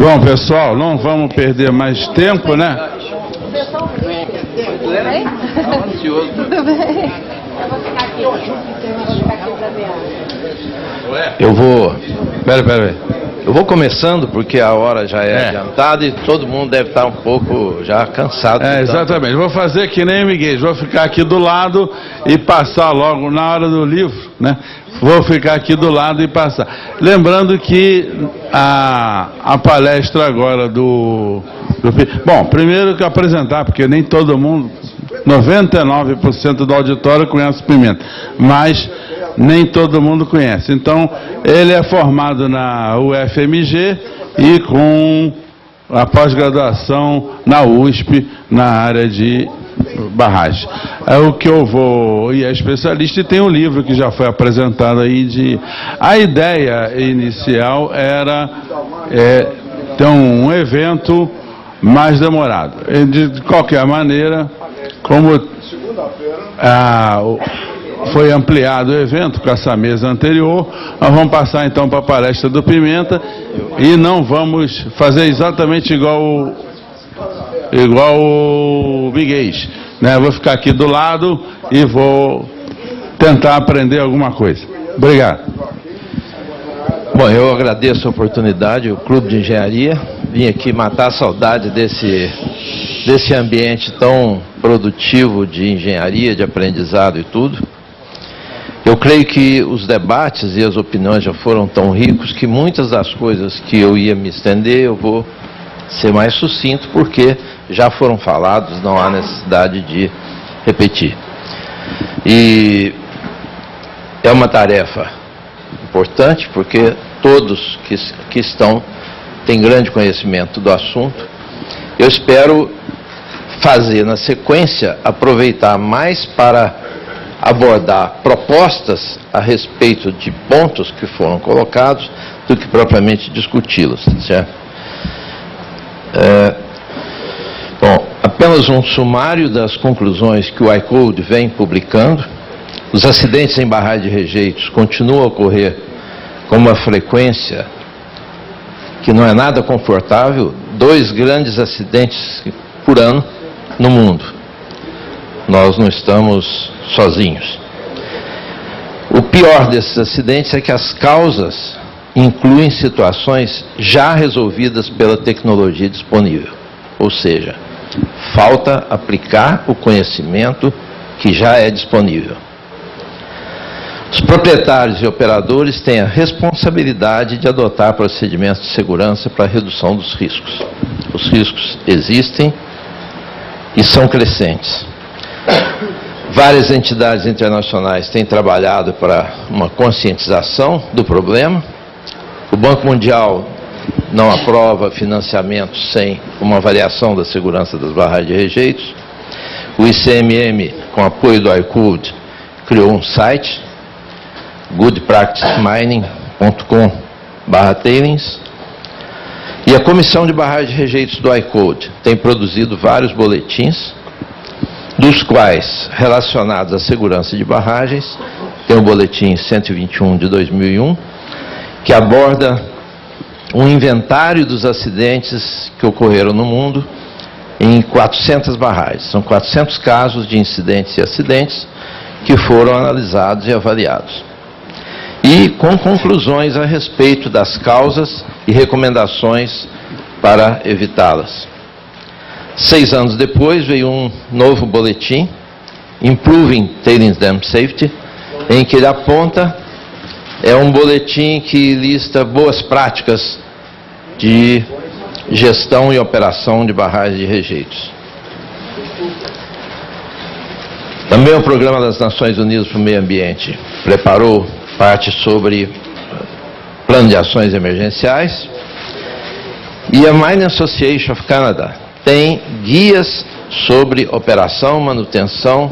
Bom, pessoal, não vamos perder mais tempo, né? Tudo bem? Estava ansioso. Tudo bem. Eu vou ficar aqui. Eu vou... Pera aí. Eu vou começando porque a hora já é adiantada e todo mundo deve estar um pouco já cansado. Exatamente. Vou fazer que nem o Miguel. Vou ficar aqui do lado e passar logo na hora do livro, né? Vou ficar aqui do lado e passar. Lembrando que a palestra agora Bom, primeiro que apresentar, porque nem todo mundo, 99% do auditório conhece o Pimenta, mas nem todo mundo conhece. Então, ele é formado na UFMG e com a pós-graduação na USP, na área de barragem. É o que eu vou... E é especialista e tem um livro que já foi apresentado aí A ideia inicial era ter um evento mais demorado. De qualquer maneira, como foi ampliado o evento com essa mesa anterior, nós vamos passar então para a palestra do Pimenta e não vamos fazer exatamente igual o Miguel, né? Vou ficar aqui do lado e vou tentar aprender alguma coisa. Obrigado. Bom, eu agradeço a oportunidade, o Clube de Engenharia. Vim aqui matar a saudade desse ambiente tão produtivo de engenharia, de aprendizado e tudo. Eu creio que os debates e as opiniões já foram tão ricos que muitas das coisas que eu ia me estender, eu vou ser mais sucinto, porque já foram falados, não há necessidade de repetir. E é uma tarefa importante, porque todos que estão têm grande conhecimento do assunto. Eu espero fazer, na sequência, aproveitar mais para abordar propostas a respeito de pontos que foram colocados, do que propriamente discuti-los, certo? Bom, apenas um sumário das conclusões que o iCode vem publicando. Os acidentes em barragem de rejeitos continuam a ocorrer com uma frequência que não é nada confortável, 2 grandes acidentes por ano no mundo. Nós não estamos sozinhos. O pior desses acidentes é que as causas incluem situações já resolvidas pela tecnologia disponível. Ou seja, falta aplicar o conhecimento que já é disponível. Os proprietários e operadores têm a responsabilidade de adotar procedimentos de segurança para a redução dos riscos. Os riscos existem e são crescentes. Várias entidades internacionais têm trabalhado para uma conscientização do problema. O Banco Mundial não aprova financiamento sem uma avaliação da segurança das barragens de rejeitos. O ICMM, com apoio do iCode, criou um site, goodpracticemining.com/tailings, e a Comissão de Barragem de Rejeitos do iCode tem produzido vários boletins, dos quais, relacionados à segurança de barragens, tem o boletim 121 de 2001, que aborda um inventário dos acidentes que ocorreram no mundo em 400 barragens. São 400 casos de incidentes e acidentes que foram analisados e avaliados. E com conclusões a respeito das causas e recomendações para evitá-las. 6 anos depois veio um novo boletim, Improving Tailings Dam Safety, em que ele aponta, é um boletim que lista boas práticas de gestão e operação de barragens de rejeitos. Também o Programa das Nações Unidas para o Meio Ambiente preparou parte sobre plano de ações emergenciais, e a Mining Association of Canada tem guias sobre operação e manutenção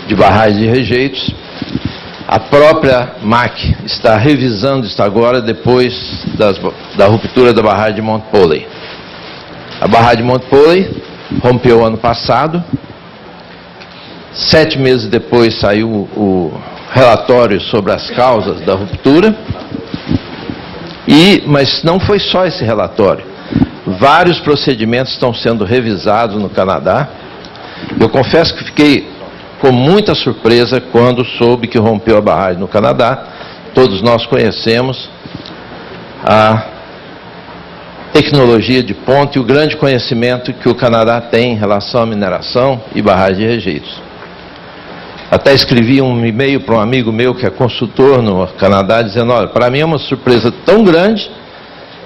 de barragens de rejeitos. A própria MAC está revisando isso agora, depois da ruptura da barragem de Mount Polley. A barragem de Mount Polley rompeu ano passado. 7 meses depois saiu o relatório sobre as causas da ruptura. Mas não foi só esse relatório. Vários procedimentos estão sendo revisados no Canadá. Eu confesso que fiquei com muita surpresa quando soube que rompeu a barragem no Canadá. Todos nós conhecemos a tecnologia de ponta e o grande conhecimento que o Canadá tem em relação à mineração e barragem de rejeitos. Até escrevi um e-mail para um amigo meu que é consultor no Canadá, dizendo: olha, para mim é uma surpresa tão grande,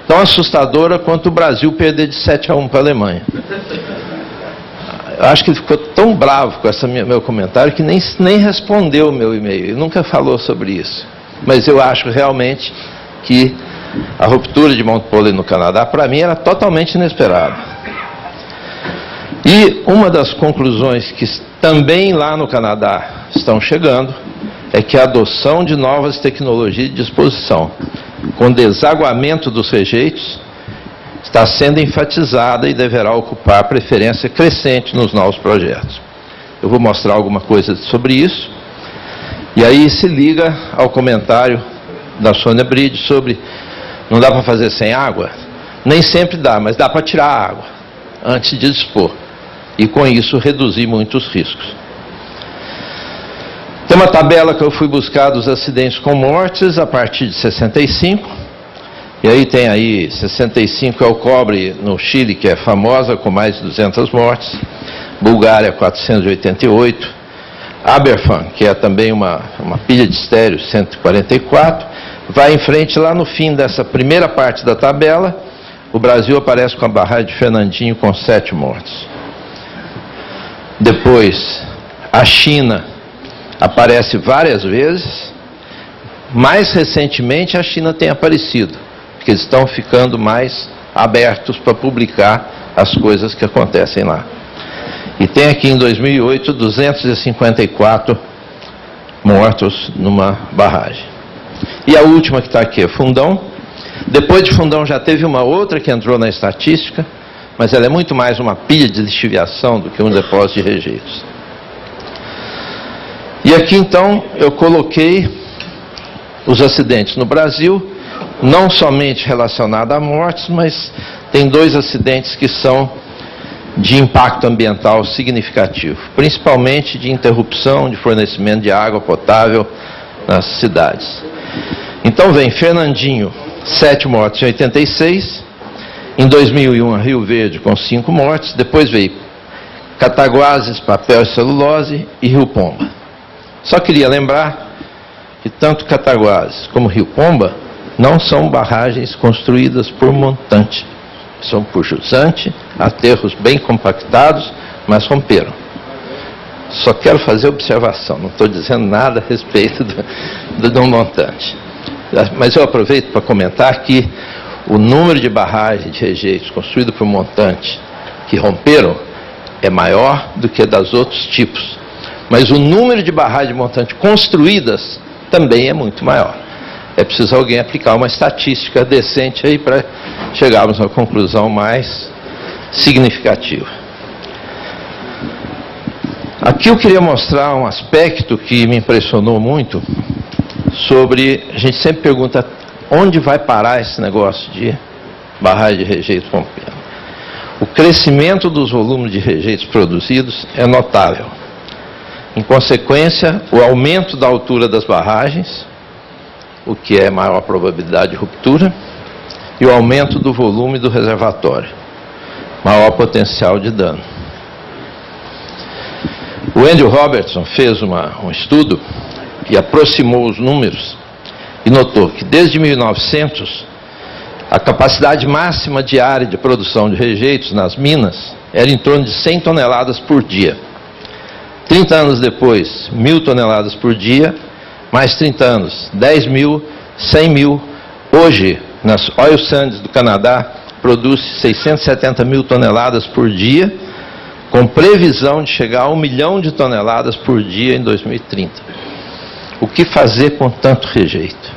tão assustadora quanto o Brasil perder de 7-1 para a Alemanha. Eu acho que ele ficou tão bravo com esse meu comentário que nem respondeu o meu e-mail. Ele nunca falou sobre isso. Mas eu acho realmente que a ruptura de Mount Polley no Canadá, para mim, era totalmente inesperada. E uma das conclusões que também lá no Canadá estão chegando é que a adoção de novas tecnologias de disposição, com desaguamento dos rejeitos, está sendo enfatizada e deverá ocupar preferência crescente nos novos projetos. Eu vou mostrar alguma coisa sobre isso. E aí se liga ao comentário da Sônia Bride sobre não dá para fazer sem água? Nem sempre dá, mas dá para tirar a água antes de dispor. E com isso reduzir muitos riscos. Tem uma tabela que eu fui buscar dos acidentes com mortes a partir de 65. E aí tem aí 65 é o cobre no Chile, que é famosa, com mais de 200 mortes. Bulgária, 488. Aberfan, que é também uma pilha de estéreo, 144. Vai em frente, lá no fim dessa primeira parte da tabela, o Brasil aparece com a barragem de Fernandinho com 7 mortes. Depois, a China aparece várias vezes. Mais recentemente, a China tem aparecido, porque eles estão ficando mais abertos para publicar as coisas que acontecem lá. E tem aqui em 2008, 254 mortos numa barragem. E a última que está aqui é Fundão. Depois de Fundão já teve uma outra que entrou na estatística, mas ela é muito mais uma pilha de lixiviação do que um depósito de rejeitos. E aqui então eu coloquei os acidentes no Brasil, não somente relacionados a mortes, mas tem 2 acidentes que são de impacto ambiental significativo, principalmente de interrupção de fornecimento de água potável nas cidades. Então vem Fernandinho, 7 mortes em 86, em 2001 Rio Verde com 5 mortes, depois veio Cataguases, papel e celulose e Rio Pomba. Só queria lembrar que tanto Cataguases como Rio Pomba não são barragens construídas por montante, são por jusante, aterros bem compactados, mas romperam. Só quero fazer observação, não estou dizendo nada a respeito do montante. Mas eu aproveito para comentar que o número de barragens de rejeitos construídos por montante que romperam é maior do que das outros tipos. Mas o número de barragens de montante construídas também é muito maior. É preciso alguém aplicar uma estatística decente aí para chegarmos a uma conclusão mais significativa. Aqui eu queria mostrar um aspecto que me impressionou muito sobre, a gente sempre pergunta, onde vai parar esse negócio de barragem de rejeitos rompendo? O crescimento dos volumes de rejeitos produzidos é notável. Em consequência, o aumento da altura das barragens, o que é maior probabilidade de ruptura, e o aumento do volume do reservatório, maior potencial de dano. O Andrew Robertson fez um estudo e aproximou os números e notou que desde 1900 a capacidade máxima diária de produção de rejeitos nas minas era em torno de 100 toneladas por dia. 30 anos depois, 1.000 toneladas por dia, mais 30 anos, 10 mil, 100 mil. Hoje, nas Oil Sands do Canadá, produz 670 mil toneladas por dia, com previsão de chegar a 1 milhão de toneladas por dia em 2030. O que fazer com tanto rejeito?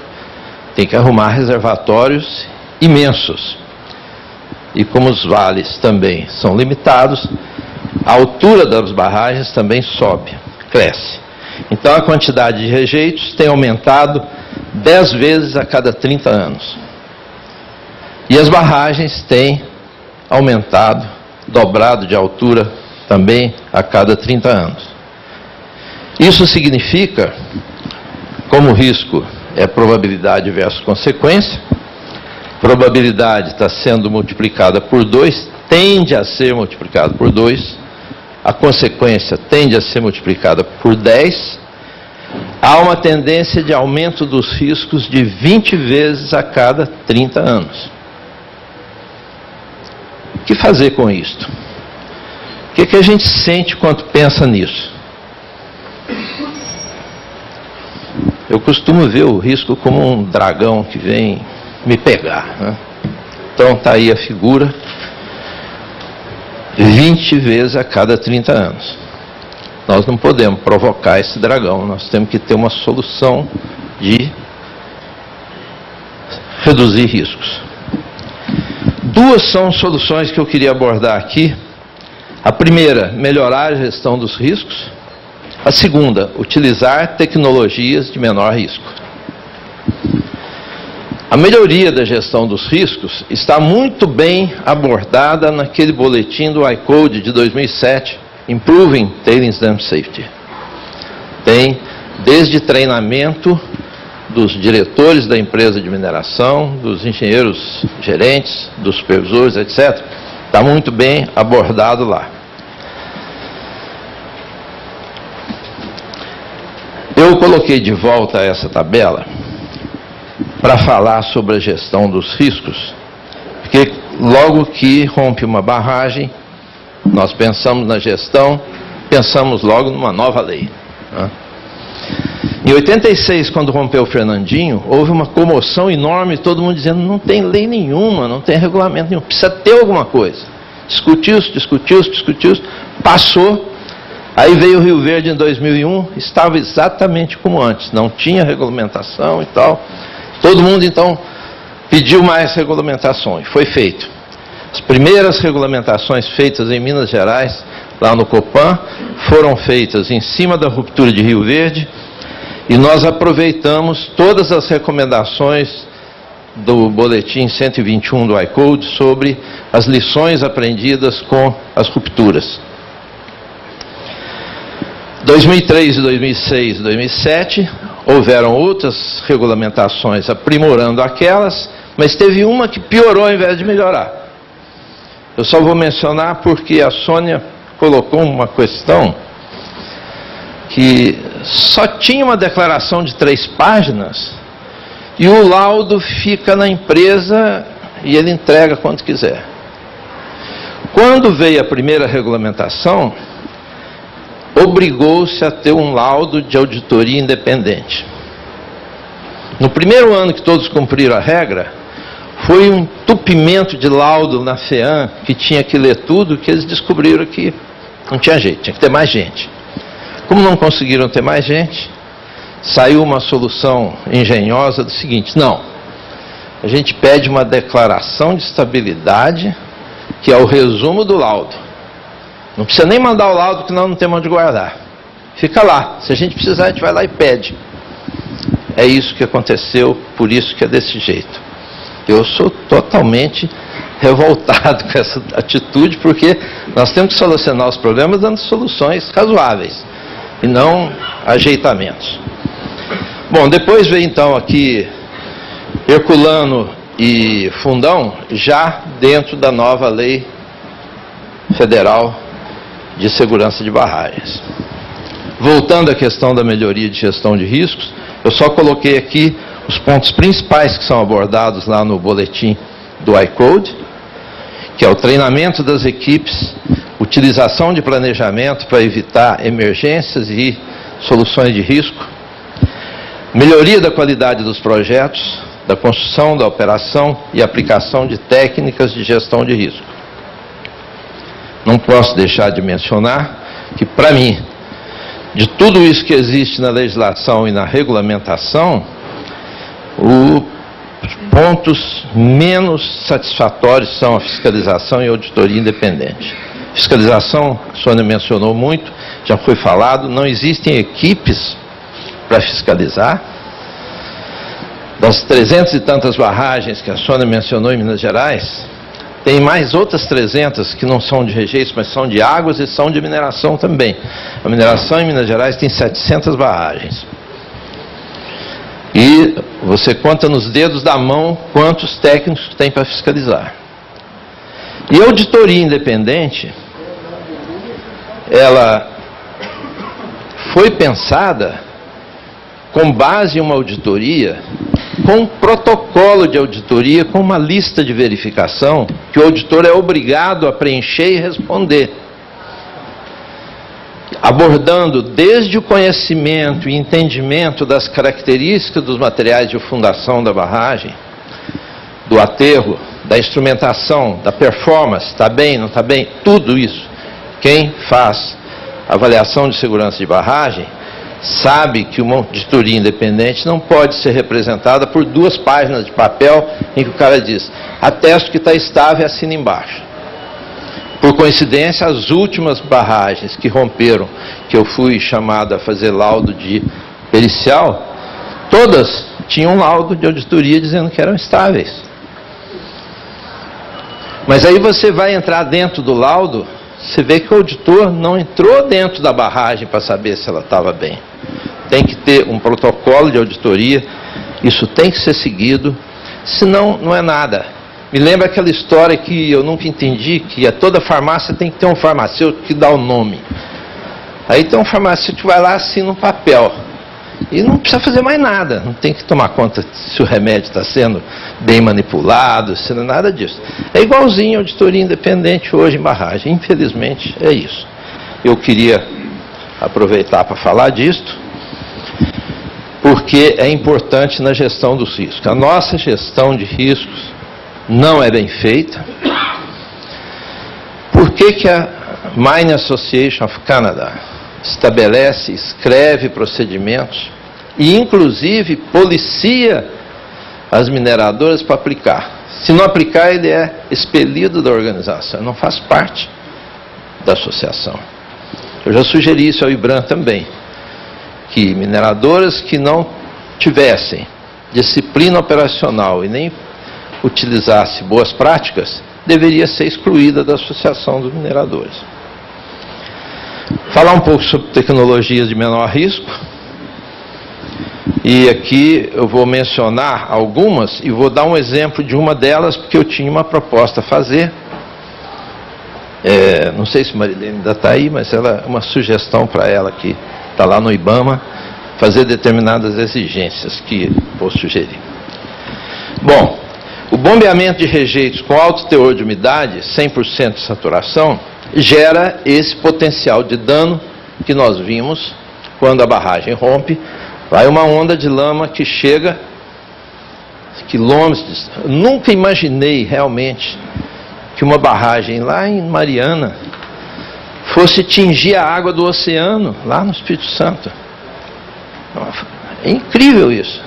Tem que arrumar reservatórios imensos. E como os vales também são limitados, a altura das barragens também sobe, cresce. Então a quantidade de rejeitos tem aumentado 10 vezes a cada 30 anos. E as barragens têm aumentado, dobrado de altura também a cada 30 anos. Isso significa, como o risco é probabilidade versus consequência, probabilidade está sendo multiplicada por 2, tende a ser multiplicada por 2, a consequência tende a ser multiplicada por 10, há uma tendência de aumento dos riscos de 20 vezes a cada 30 anos. O que fazer com isto? O que a gente sente quando pensa nisso? Eu costumo ver o risco como um dragão que vem me pegar, né? Então está aí a figura, 20 vezes a cada 30 anos. Nós não podemos provocar esse dragão, nós temos que ter uma solução de reduzir riscos. Duas são soluções que eu queria abordar aqui. A primeira, melhorar a gestão dos riscos. A segunda, utilizar tecnologias de menor risco. A melhoria da gestão dos riscos está muito bem abordada naquele boletim do ICODE de 2007, Improving Tailings Dam Safety. Tem desde treinamento dos diretores da empresa de mineração, dos engenheiros gerentes, dos supervisores, etc. Está muito bem abordado lá. Eu coloquei de volta essa tabela para falar sobre a gestão dos riscos, porque logo que rompe uma barragem, nós pensamos na gestão, pensamos logo numa nova lei, né? Em 86, quando rompeu o Fernandinho, houve uma comoção enorme, todo mundo dizendo, não tem lei nenhuma, não tem regulamento nenhum, precisa ter alguma coisa. Discutiu-se, passou. Aí veio o Rio Verde em 2001, estava exatamente como antes, não tinha regulamentação e tal. Todo mundo, então, pediu mais regulamentação, e foi feito. As primeiras regulamentações feitas em Minas Gerais, lá no Copan, foram feitas em cima da ruptura de Rio Verde, e nós aproveitamos todas as recomendações do boletim 121 do ICODE sobre as lições aprendidas com as rupturas. 2003, 2006 e 2007, houveram outras regulamentações aprimorando aquelas, mas teve uma que piorou ao invés de melhorar. Eu só vou mencionar porque a Sônia colocou uma questão que só tinha uma declaração de 3 páginas e o laudo fica na empresa e ele entrega quando quiser. Quando veio a primeira regulamentação, obrigou-se a ter um laudo de auditoria independente. No primeiro ano que todos cumpriram a regra, foi um entupimento de laudo na FEAM, que tinha que ler tudo, que eles descobriram que não tinha jeito, tinha que ter mais gente. Como não conseguiram ter mais gente, saiu uma solução engenhosa do seguinte, não, a gente pede uma declaração de estabilidade, que é o resumo do laudo. Não precisa nem mandar o laudo, que nós não temos onde guardar. Fica lá. Se a gente precisar, a gente vai lá e pede. É isso que aconteceu, por isso que é desse jeito. Eu sou totalmente revoltado com essa atitude, porque nós temos que solucionar os problemas dando soluções razoáveis, e não ajeitamentos. Bom, depois veio então aqui Herculano e Fundão, já dentro da nova lei federal de segurança de barragens. Voltando à questão da melhoria de gestão de riscos, eu só coloquei aqui os pontos principais que são abordados lá no boletim do ICODE, que é o treinamento das equipes, utilização de planejamento para evitar emergências e soluções de risco, melhoria da qualidade dos projetos, da construção, da operação e aplicação de técnicas de gestão de risco. Não posso deixar de mencionar que, para mim, de tudo isso que existe na legislação e na regulamentação, os pontos menos satisfatórios são a fiscalização e a auditoria independente. Fiscalização, a Sônia mencionou muito, já foi falado, não existem equipes para fiscalizar. Das 300 e tantas barragens que a Sônia mencionou em Minas Gerais, tem mais outras 300 que não são de rejeitos, mas são de águas e são de mineração também. A mineração em Minas Gerais tem 700 barragens. E você conta nos dedos da mão quantos técnicos tem para fiscalizar. E a auditoria independente, ela foi pensada com base em uma auditoria, com um protocolo de auditoria, com uma lista de verificação que o auditor é obrigado a preencher e responder, abordando desde o conhecimento e entendimento das características dos materiais de fundação da barragem, do aterro, da instrumentação, da performance, está bem, não está bem, tudo isso. Quem faz avaliação de segurança de barragem sabe que uma auditoria independente não pode ser representada por 2 páginas de papel em que o cara diz: atesto que está estável e assina embaixo. Por coincidência, as últimas barragens que romperam, que eu fui chamado a fazer laudo de pericial, todas tinham um laudo de auditoria dizendo que eram estáveis. Mas aí você vai entrar dentro do laudo, você vê que o auditor não entrou dentro da barragem para saber se ela estava bem. Tem que ter um protocolo de auditoria, isso tem que ser seguido, senão não é nada. Me lembra aquela história que eu nunca entendi, que toda farmácia tem que ter um farmacêutico que dá o nome. Aí tem um farmacêutico que vai lá, assina um papel. E não precisa fazer mais nada, não tem que tomar conta se o remédio está sendo bem manipulado, se não é nada disso. É igualzinho a auditoria independente hoje em barragem, infelizmente é isso. Eu queria aproveitar para falar disto, porque é importante na gestão dos riscos. A nossa gestão de riscos não é bem feita. Por que a Mining Association of Canada estabelece, escreve procedimentos e, inclusive, policia as mineradoras para aplicar? Se não aplicar, ele é expelido da organização, não faz parte da associação. Eu já sugeri isso ao IBRAM também, que mineradoras que não tivessem disciplina operacional e nem utilizasse boas práticas, deveria ser excluída da associação dos mineradores. Falar um pouco sobre tecnologias de menor risco. E aqui eu vou mencionar algumas e vou dar um exemplo de uma delas, porque eu tinha uma proposta a fazer. Não sei se Marilene ainda está aí, mas ela, uma sugestão para ela que está lá no IBAMA, fazer determinadas exigências que vou sugerir. Bom, o bombeamento de rejeitos com alto teor de umidade, 100% de saturação, gera esse potencial de dano que nós vimos quando a barragem rompe. Vai uma onda de lama que chega quilômetros. Eu nunca imaginei realmente que uma barragem lá em Mariana fosse tingir a água do oceano, lá no Espírito Santo. É incrível isso.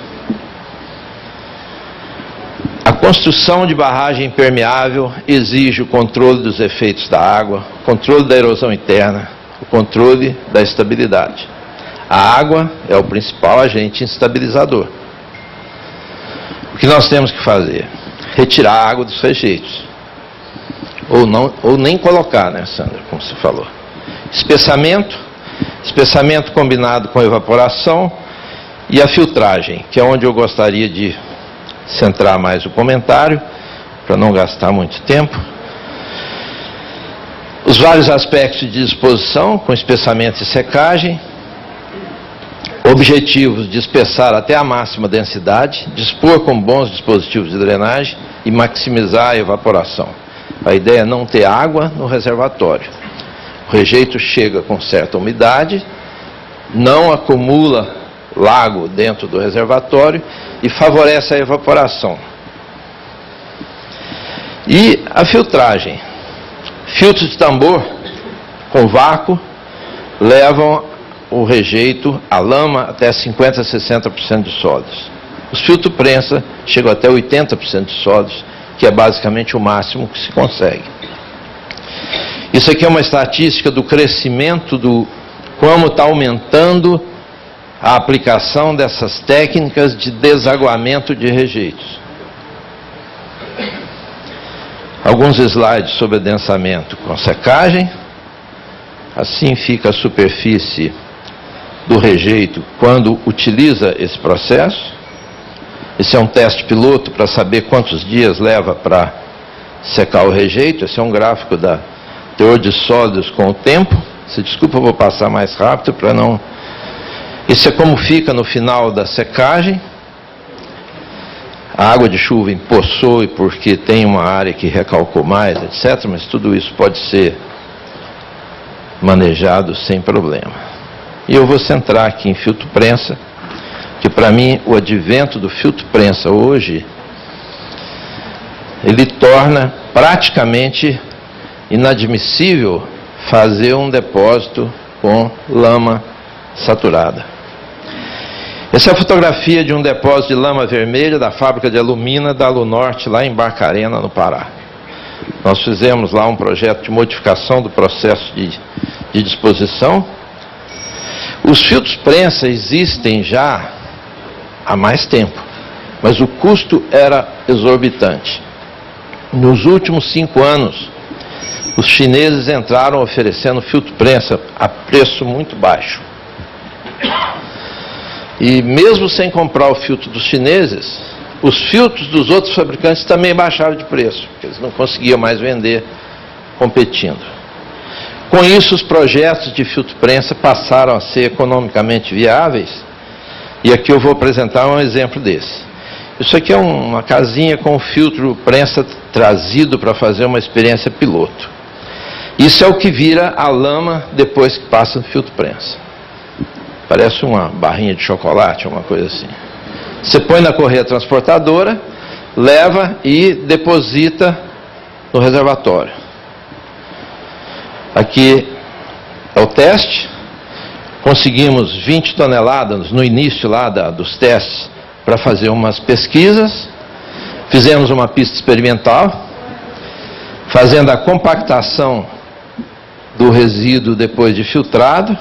A construção de barragem impermeável exige o controle dos efeitos da água, o controle da erosão interna, o controle da estabilidade. A água é o principal agente instabilizador. O que nós temos que fazer? Retirar a água dos rejeitos. Ou nem colocar, né, Sandra, como você falou. Espessamento combinado com evaporação e a filtragem, que é onde eu gostaria de centrar mais o comentário, para não gastar muito tempo. Os vários aspectos de disposição, com espessamento e secagem. Objetivos de espessar até a máxima densidade, dispor com bons dispositivos de drenagem e maximizar a evaporação. A ideia é não ter água no reservatório. O rejeito chega com certa umidade, não acumula lago dentro do reservatório e favorece a evaporação. E a filtragem. Filtros de tambor com vácuo levam o rejeito, a lama, até 50% a 60% de sólidos. Os filtros prensa chegam até 80% de sólidos, que é basicamente o máximo que se consegue. Isso aqui é uma estatística do crescimento, do como está aumentando a aplicação dessas técnicas de desaguamento de rejeitos. Alguns slides sobre adensamento com secagem. Assim fica a superfície do rejeito quando utiliza esse processo. Esse é um teste piloto para saber quantos dias leva para secar o rejeito. Esse é um gráfico da teor de sólidos com o tempo. Se desculpa, eu vou passar mais rápido para não... Esse é como fica no final da secagem. A água de chuva empoçou porque tem uma área que recalcou mais, etc. Mas tudo isso pode ser manejado sem problema. E eu vou centrar aqui em filtro prensa, que para mim o advento do filtro prensa hoje, ele torna praticamente inadmissível fazer um depósito com lama saturada. Essa é a fotografia de um depósito de lama vermelha da fábrica de alumina da Alunorte, lá em Barcarena, no Pará. Nós fizemos lá um projeto de modificação do processo de disposição. Os filtros prensa existem já há mais tempo, mas o custo era exorbitante. Nos últimos 5 anos, os chineses entraram oferecendo filtro prensa a preço muito baixo. E mesmo sem comprar o filtro dos chineses, os filtros dos outros fabricantes também baixaram de preço, porque eles não conseguiam mais vender competindo. Com isso, os projetos de filtro prensa passaram a ser economicamente viáveis, e aqui eu vou apresentar um exemplo desse. Isso aqui é uma casinha com filtro prensa trazido para fazer uma experiência piloto. Isso é o que vira a lama depois que passa no filtro prensa. Parece uma barrinha de chocolate, uma coisa assim. Você põe na correia transportadora, leva e deposita no reservatório. Aqui é o teste. Conseguimos 20 toneladas no início lá dos testes para fazer umas pesquisas. Fizemos uma pista experimental, fazendo a compactação do resíduo depois de filtrado.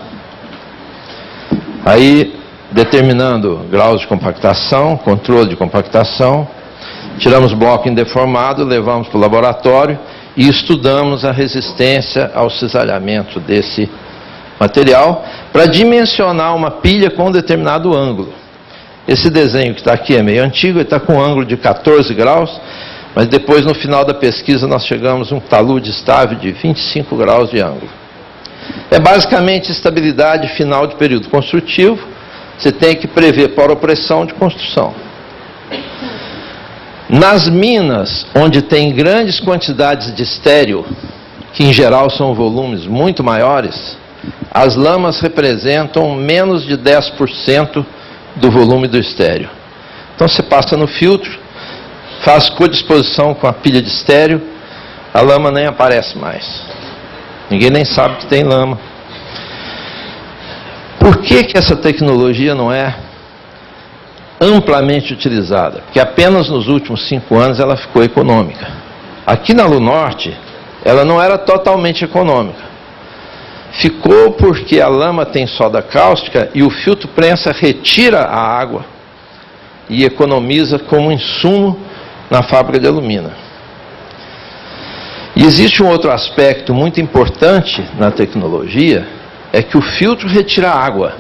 Aí, determinando graus de compactação, controle de compactação, tiramos bloco indeformado, levamos para o laboratório e estudamos a resistência ao cisalhamento desse material para dimensionar uma pilha com um determinado ângulo. Esse desenho que está aqui é meio antigo, ele está com um ângulo de 14 graus, mas depois no final da pesquisa nós chegamos a um talude estável de 25 graus de ângulo. É basicamente estabilidade final de período construtivo. Você tem que prever poropressão de construção. Nas minas, onde tem grandes quantidades de estéreo, que em geral são volumes muito maiores, as lamas representam menos de 10% do volume do estéreo. Então você passa no filtro, faz codisposição com a pilha de estéreo, a lama nem aparece mais. Ninguém nem sabe que tem lama. Por que essa tecnologia não é amplamente utilizada? Porque apenas nos últimos 5 anos ela ficou econômica. Aqui na Alunorte, ela não era totalmente econômica. Ficou porque a lama tem soda cáustica e o filtro prensa retira a água e economiza como insumo na fábrica de alumina. E existe um outro aspecto muito importante na tecnologia, é que o filtro retira água.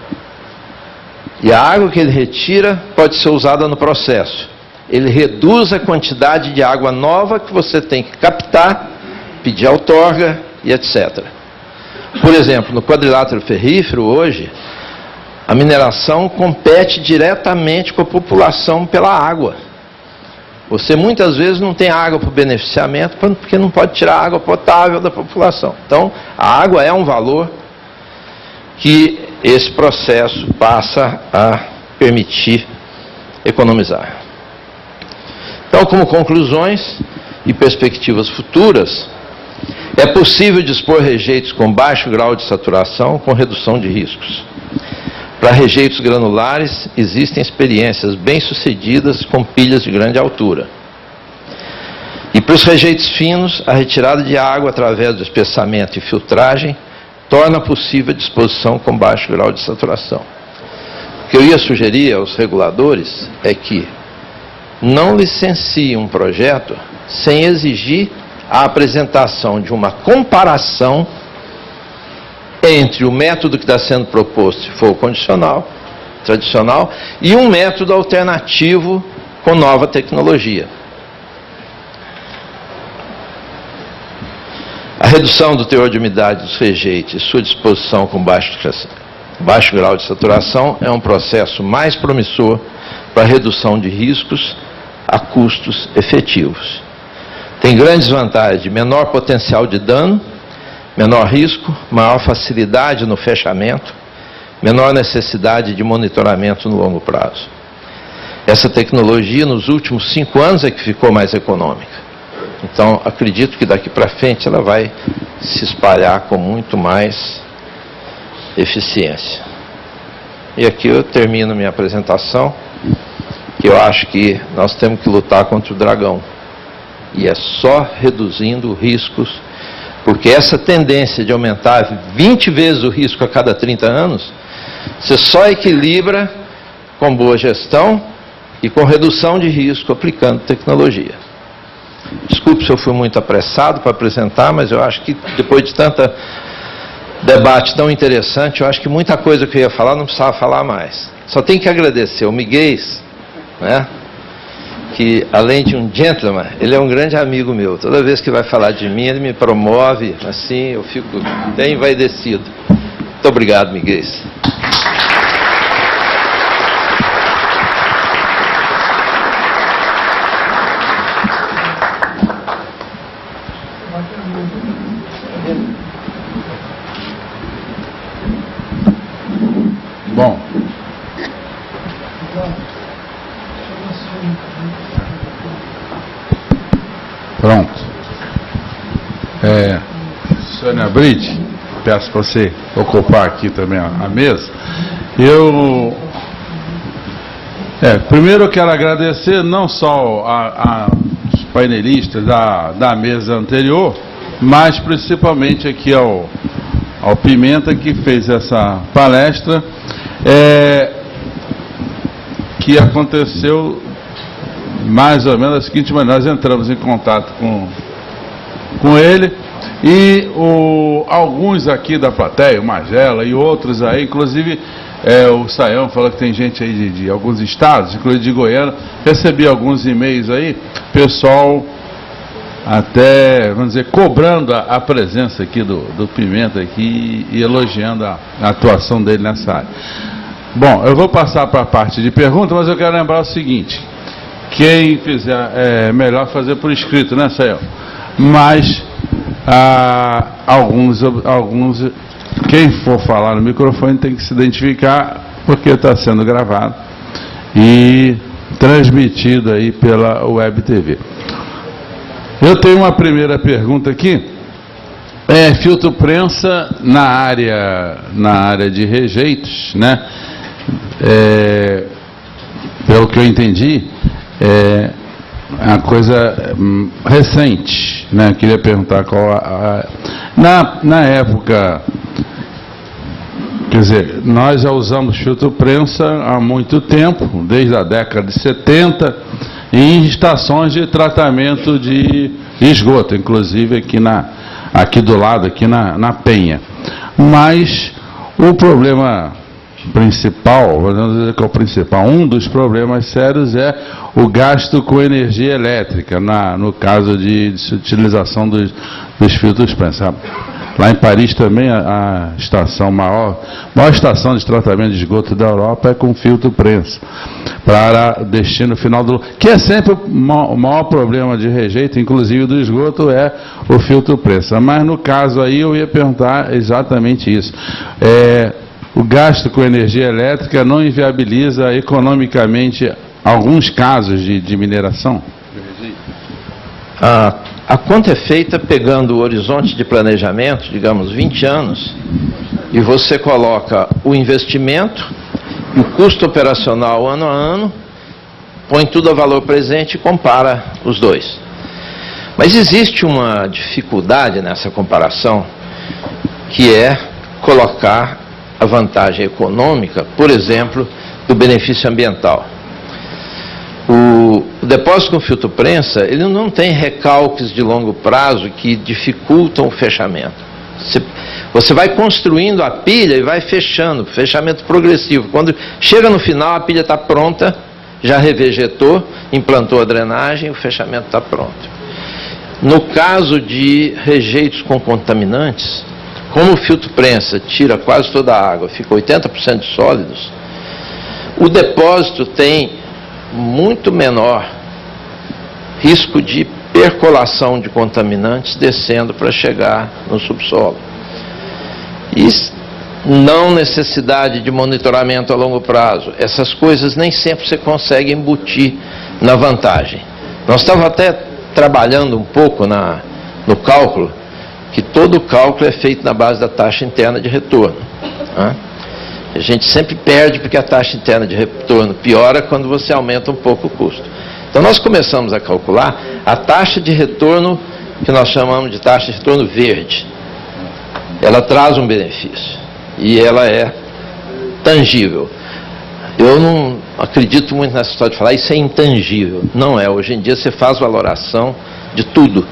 E a água que ele retira pode ser usada no processo. Ele reduz a quantidade de água nova que você tem que captar, pedir outorga e etc. Por exemplo, no quadrilátero ferrífero hoje, a mineração compete diretamente com a população pela água. Você muitas vezes não tem água para o beneficiamento, porque não pode tirar a água potável da população. Então, a água é um valor que esse processo passa a permitir economizar. Então, como conclusões e perspectivas futuras, é possível dispor rejeitos com baixo grau de saturação com redução de riscos. Para rejeitos granulares, existem experiências bem-sucedidas com pilhas de grande altura. E para os rejeitos finos, a retirada de água através do espessamento e filtragem torna possível a disposição com baixo grau de saturação. O que eu ia sugerir aos reguladores é que não licenciem um projeto sem exigir a apresentação de uma comparação entre o método que está sendo proposto, se for o condicional, tradicional, e um método alternativo com nova tecnologia. A redução do teor de umidade dos rejeitos e sua disposição com baixo grau de saturação é um processo mais promissor para a redução de riscos a custos efetivos. Tem grandes vantagens de menor potencial de dano, menor risco, maior facilidade no fechamento, menor necessidade de monitoramento no longo prazo. Essa tecnologia, nos últimos 5 anos, é que ficou mais econômica. Então, acredito que daqui para frente ela vai se espalhar com muito mais eficiência. E aqui eu termino minha apresentação, que eu acho que nós temos que lutar contra o dragão. E é só reduzindo riscos, porque essa tendência de aumentar 20 vezes o risco a cada 30 anos, você só equilibra com boa gestão e com redução de risco aplicando tecnologia. Desculpe se eu fui muito apressado para apresentar, mas eu acho que depois de tanto debate tão interessante, eu acho que muita coisa que eu ia falar não precisava falar mais. Só tenho que agradecer o Miguel, né, que além de um gentleman, ele é um grande amigo meu. Toda vez que vai falar de mim, ele me promove, assim, eu fico bem envaidecido. Muito obrigado, Miguel. Bom, pronto. Sônia Brite, peço para você ocupar aqui também a mesa. Primeiro eu quero agradecer não só aos painelistas da mesa anterior, mas principalmente aqui ao Pimenta, que fez essa palestra, que aconteceu mais ou menos da seguinte maneira: nós entramos em contato com ele e alguns aqui da plateia, o Magela e outros aí, inclusive o Sayão falou que tem gente aí de alguns estados, inclusive de Goiânia. Recebi alguns e-mails aí, pessoal até, vamos dizer, cobrando a presença aqui do Pimenta aqui e elogiando a atuação dele nessa área. Bom, eu vou passar para a parte de perguntas, mas eu quero lembrar o seguinte: quem fizer, é melhor fazer por escrito, né, Sayão? Mas alguns, quem for falar no microfone tem que se identificar, porque está sendo gravado e transmitido aí pela Web TV. Eu tenho uma primeira pergunta aqui. Filtro prensa na área de rejeitos, né? Pelo que eu entendi, é uma coisa recente, né? Queria perguntar qual na época, quer dizer, nós já usamos filtro prensa há muito tempo, desde a década de 70, em estações de tratamento de esgoto, inclusive aqui do lado, aqui na Penha. Mas o problema principal, vamos dizer que é o principal, um dos problemas sérios é o gasto com energia elétrica, no caso de utilização dos filtros prensa. Lá em Paris também a estação maior estação de tratamento de esgoto da Europa é com filtro prensa, para destino final que é sempre o maior problema de rejeito, inclusive do esgoto, é o filtro prensa. Mas no caso aí eu ia perguntar exatamente isso. O gasto com energia elétrica não inviabiliza economicamente alguns casos de mineração? A conta é feita pegando o horizonte de planejamento, digamos 20 anos, e você coloca o investimento e o custo operacional ano a ano, põe tudo a valor presente e compara os dois. Mas existe uma dificuldade nessa comparação, que é colocar a vantagem econômica, por exemplo, do benefício ambiental. O depósito com filtro prensa, ele não tem recalques de longo prazo que dificultam o fechamento. Você vai construindo a pilha e vai fechando, fechamento progressivo. Quando chega no final, a pilha está pronta, já revegetou, implantou a drenagem, o fechamento está pronto. No caso de rejeitos com contaminantes, como o filtro prensa tira quase toda a água, fica 80% de sólidos, o depósito tem muito menor risco de percolação de contaminantes descendo para chegar no subsolo. E não necessidade de monitoramento a longo prazo. Essas coisas nem sempre você consegue embutir na vantagem. Nós estávamos até trabalhando um pouco no cálculo, que todo o cálculo é feito na base da taxa interna de retorno. Né? A gente sempre perde porque a taxa interna de retorno piora quando você aumenta um pouco o custo. Então nós começamos a calcular a taxa de retorno que nós chamamos de taxa de retorno verde. Ela traz um benefício e ela é tangível. Eu não acredito muito nessa história de falar isso é intangível. Não é. Hoje em dia você faz valoração de tudo.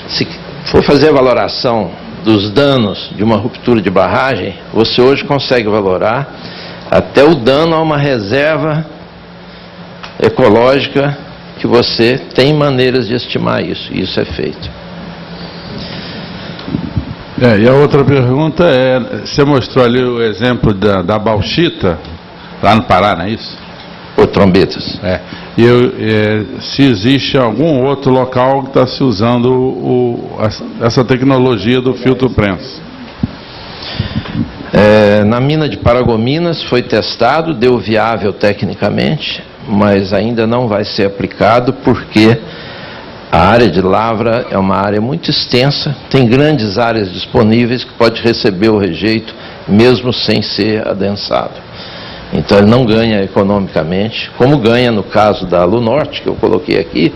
Se for fazer a valoração dos danos de uma ruptura de barragem, você hoje consegue valorar até o dano a uma reserva ecológica que você tem maneiras de estimar isso, e isso é feito. E a outra pergunta é, você mostrou ali o exemplo da bauxita, lá no Pará, não é isso? Ou trombetas. Se existe algum outro local que está se usando essa tecnologia do filtro prensa? Na mina de Paragominas foi testado, deu viável tecnicamente, mas ainda não vai ser aplicado porque a área de lavra é uma área muito extensa, tem grandes áreas disponíveis que pode receber o rejeito mesmo sem ser adensado. Então ele não ganha economicamente, como ganha no caso da Lunorte, que eu coloquei aqui,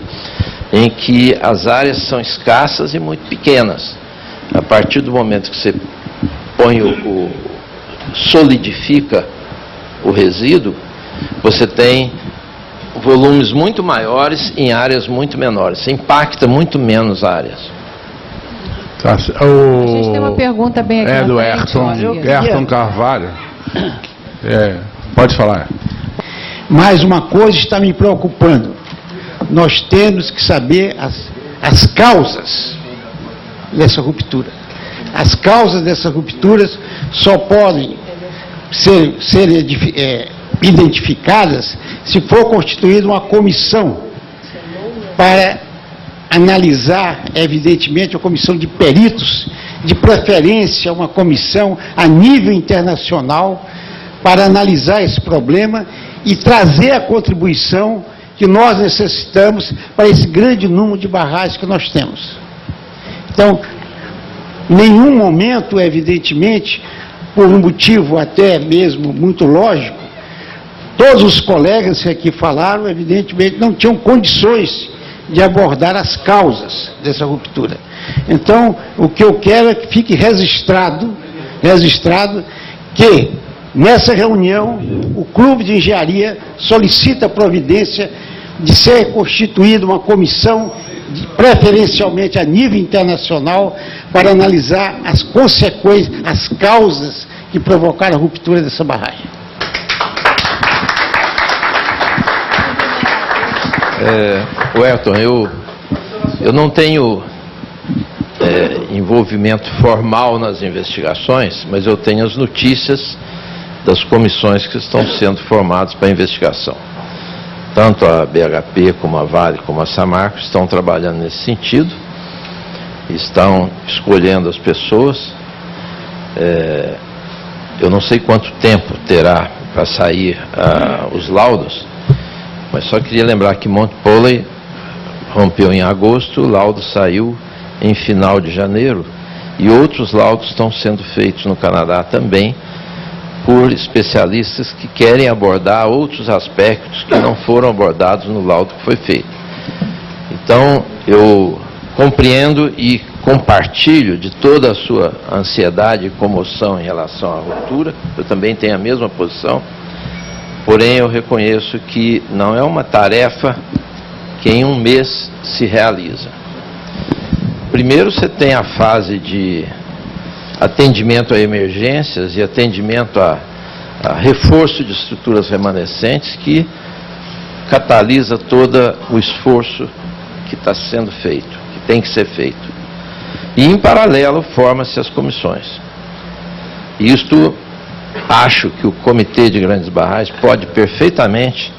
em que as áreas são escassas e muito pequenas. A partir do momento que você põe solidifica o resíduo, você tem volumes muito maiores em áreas muito menores. Você impacta muito menos áreas. A gente tem uma pergunta bem aqui. É do Ayrton Carvalho. Pode falar. Mais uma coisa está me preocupando. Nós temos que saber as causas dessa ruptura. As causas dessas rupturas só podem ser identificadas se for constituída uma comissão para analisar, evidentemente, uma comissão de peritos, de preferência uma comissão a nível internacional, para analisar esse problema e trazer a contribuição que nós necessitamos para esse grande número de barragens que nós temos. Então, em nenhum momento, evidentemente, por um motivo até mesmo muito lógico, todos os colegas que aqui falaram, evidentemente, não tinham condições de abordar as causas dessa ruptura. Então, o que eu quero é que fique registrado que nessa reunião, o Clube de Engenharia solicita a providência de ser constituída uma comissão, preferencialmente a nível internacional, para analisar as consequências, as causas que provocaram a ruptura dessa barragem. Ayrton, eu não tenho envolvimento formal nas investigações, mas eu tenho as notícias das comissões que estão sendo formadas para a investigação. Tanto a BHP, como a Vale, como a Samarco estão trabalhando nesse sentido, estão escolhendo as pessoas. Eu não sei quanto tempo terá para sair os laudos, mas só queria lembrar que Mont Polley rompeu em agosto, o laudo saiu em final de janeiro, e outros laudos estão sendo feitos no Canadá também, por especialistas que querem abordar outros aspectos que não foram abordados no laudo que foi feito. Então, eu compreendo e compartilho de toda a sua ansiedade e comoção em relação à ruptura, eu também tenho a mesma posição, Porém, eu reconheço que não é uma tarefa que em um mês se realiza. Primeiro, você tem a fase de atendimento a emergências e atendimento a reforço de estruturas remanescentes, que catalisa todo o esforço que está sendo feito, que tem que ser feito. E, em paralelo, forma-se as comissões. Isto, acho que o Comitê de Grandes Barragens pode perfeitamente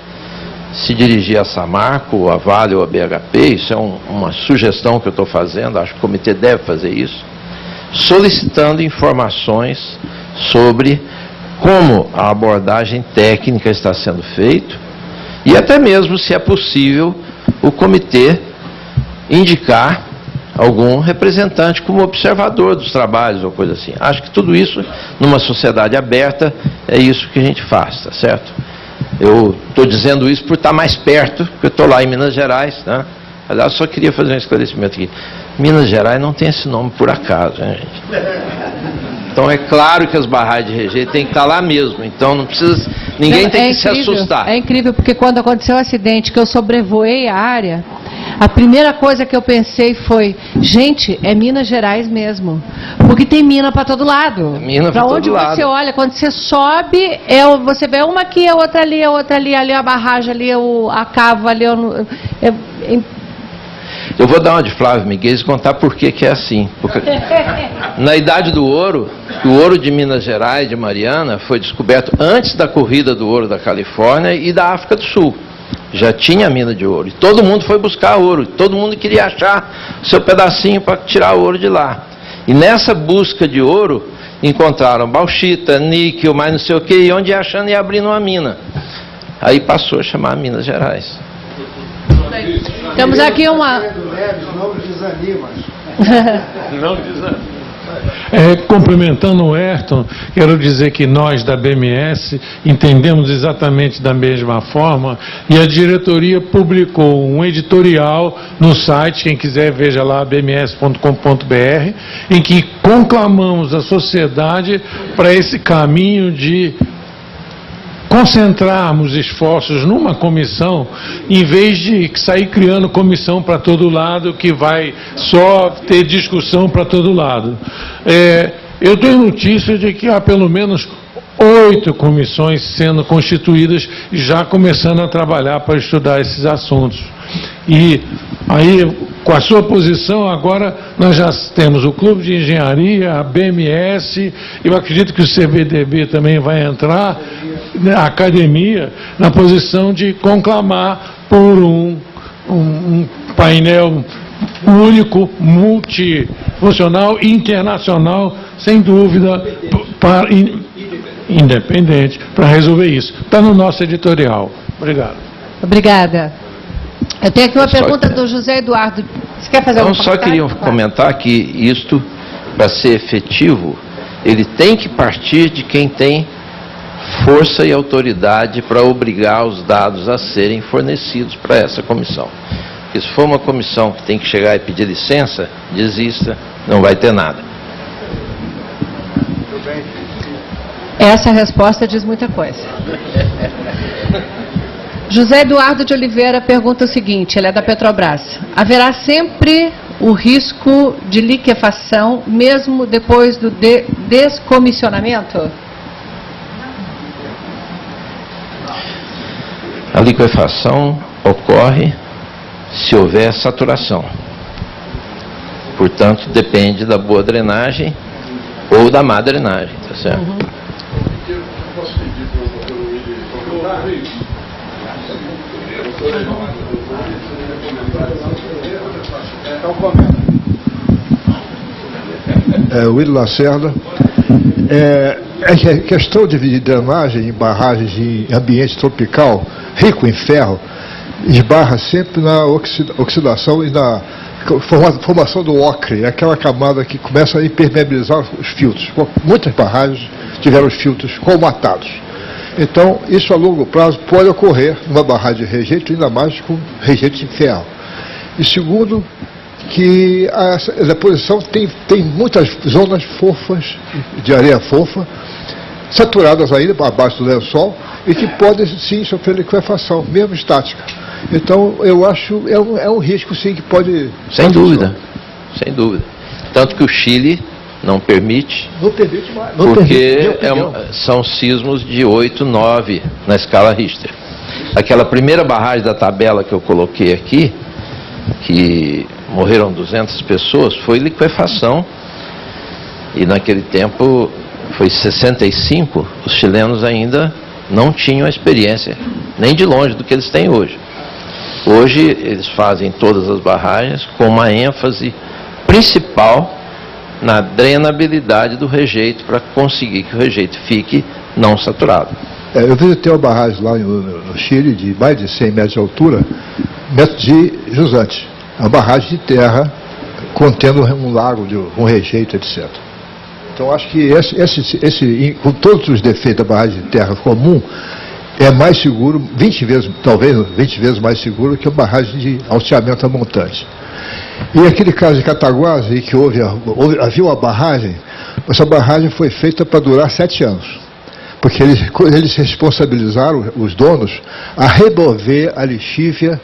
se dirigir a Samarco, a Vale ou a BHP, isso é uma sugestão que eu estou fazendo, acho que o comitê deve fazer isso, solicitando informações sobre como a abordagem técnica está sendo feita e até mesmo, se é possível, o comitê indicar algum representante como observador dos trabalhos ou coisa assim. Acho que tudo isso, numa sociedade aberta, é isso que a gente faz, tá certo? Eu estou dizendo isso por estar mais perto, porque eu estou lá em Minas Gerais, né? Aliás, só queria fazer um esclarecimento aqui. Minas Gerais não tem esse nome por acaso, né, gente? Então é claro que as barragens de rejeito têm que estar lá mesmo, então não precisa, ninguém tem que se assustar. É incrível, porque quando aconteceu o acidente, que eu sobrevoei a área, a primeira coisa que eu pensei foi, gente, é Minas Gerais mesmo. Porque tem mina para todo lado. Mina para todo lado. Para onde você olha, quando você sobe, você vê uma aqui, a outra ali, ali a barragem, ali a cava, ali... Eu vou dar uma de Flávio Miguel e contar por que é assim. Porque na Idade do Ouro, o ouro de Minas Gerais, de Mariana, foi descoberto antes da corrida do ouro da Califórnia e da África do Sul. Já tinha mina de ouro. E todo mundo foi buscar ouro. Todo mundo queria achar seu pedacinho para tirar o ouro de lá. E nessa busca de ouro, encontraram bauxita, níquel, mais não sei o quê, e onde ia achando ia abrindo uma mina. Aí passou a chamar Minas Gerais. Temos aqui uma... Não desanima. Não desanima. Complementando o Ayrton, quero dizer que nós da BMS entendemos exatamente da mesma forma e a diretoria publicou um editorial no site, quem quiser veja lá, bms.com.br, em que conclamamos a sociedade para esse caminho de concentrarmos esforços numa comissão, em vez de sair criando comissão para todo lado, que vai só ter discussão para todo lado. Eu tenho notícia de que há pelo menos 8 comissões sendo constituídas e já começando a trabalhar para estudar esses assuntos. E aí, com a sua posição, agora nós já temos o Clube de Engenharia, a BMS, eu acredito que o CBDB também vai entrar, a academia, na posição de conclamar por um painel único, multifuncional, internacional, sem dúvida, independente, para resolver isso. Está no nosso editorial. Obrigado. Obrigada. Eu tenho aqui uma pergunta do José Eduardo. Você quer fazer alguma coisa? Eu só queria comentar que isto, para ser efetivo, ele tem que partir de quem tem força e autoridade para obrigar os dados a serem fornecidos para essa comissão. Porque se for uma comissão que tem que chegar e pedir licença, desista, não vai ter nada. Essa resposta diz muita coisa. José Eduardo de Oliveira pergunta o seguinte, ele é da Petrobras. Haverá sempre o risco de liquefação, mesmo depois do descomissionamento? A liquefação ocorre se houver saturação. Portanto, depende da boa drenagem ou da má drenagem, tá certo? Uhum. Posso pedir para o Dr. Willi comentar isso? Então, comenta. Willi Lacerda. A questão de drenagem em barragens em ambiente tropical, rico em ferro, esbarra sempre na oxidação e na formação do ocre, aquela camada que começa a impermeabilizar os filtros. Muitas barragens tiveram os filtros colmatados. Então, isso a longo prazo pode ocorrer numa barragem de rejeito, ainda mais com rejeito de ferro. E segundo, que a deposição tem muitas zonas fofas, de areia fofa, saturadas ainda abaixo do lençol, e que podem sim sofrer liquefação, mesmo estática. Então, eu acho é um risco sim que pode... Sem dúvida, sem dúvida. Tanto que o Chile não permite, não permite mais, porque são sismos de 8, 9 na escala Richter. Aquela primeira barragem da tabela que eu coloquei aqui, que morreram 200 pessoas, foi liquefação, e naquele tempo foi 65, os chilenos ainda não tinham a experiência, nem de longe do que eles têm hoje. Hoje eles fazem todas as barragens com uma ênfase principal na drenabilidade do rejeito, para conseguir que o rejeito fique não saturado. Eu visitei uma barragem lá no Chile, de mais de 100 metros de altura, metro de jusante. Uma barragem de terra contendo um lago de um rejeito, etc. Então, acho que com todos os defeitos da barragem de terra comum, é mais seguro, 20 vezes, talvez 20 vezes mais seguro que a barragem de alteamento a montante. E aquele caso de Cataguases, que havia uma barragem, essa barragem foi feita para durar 7 anos. Porque eles responsabilizaram os donos a remover a lixívia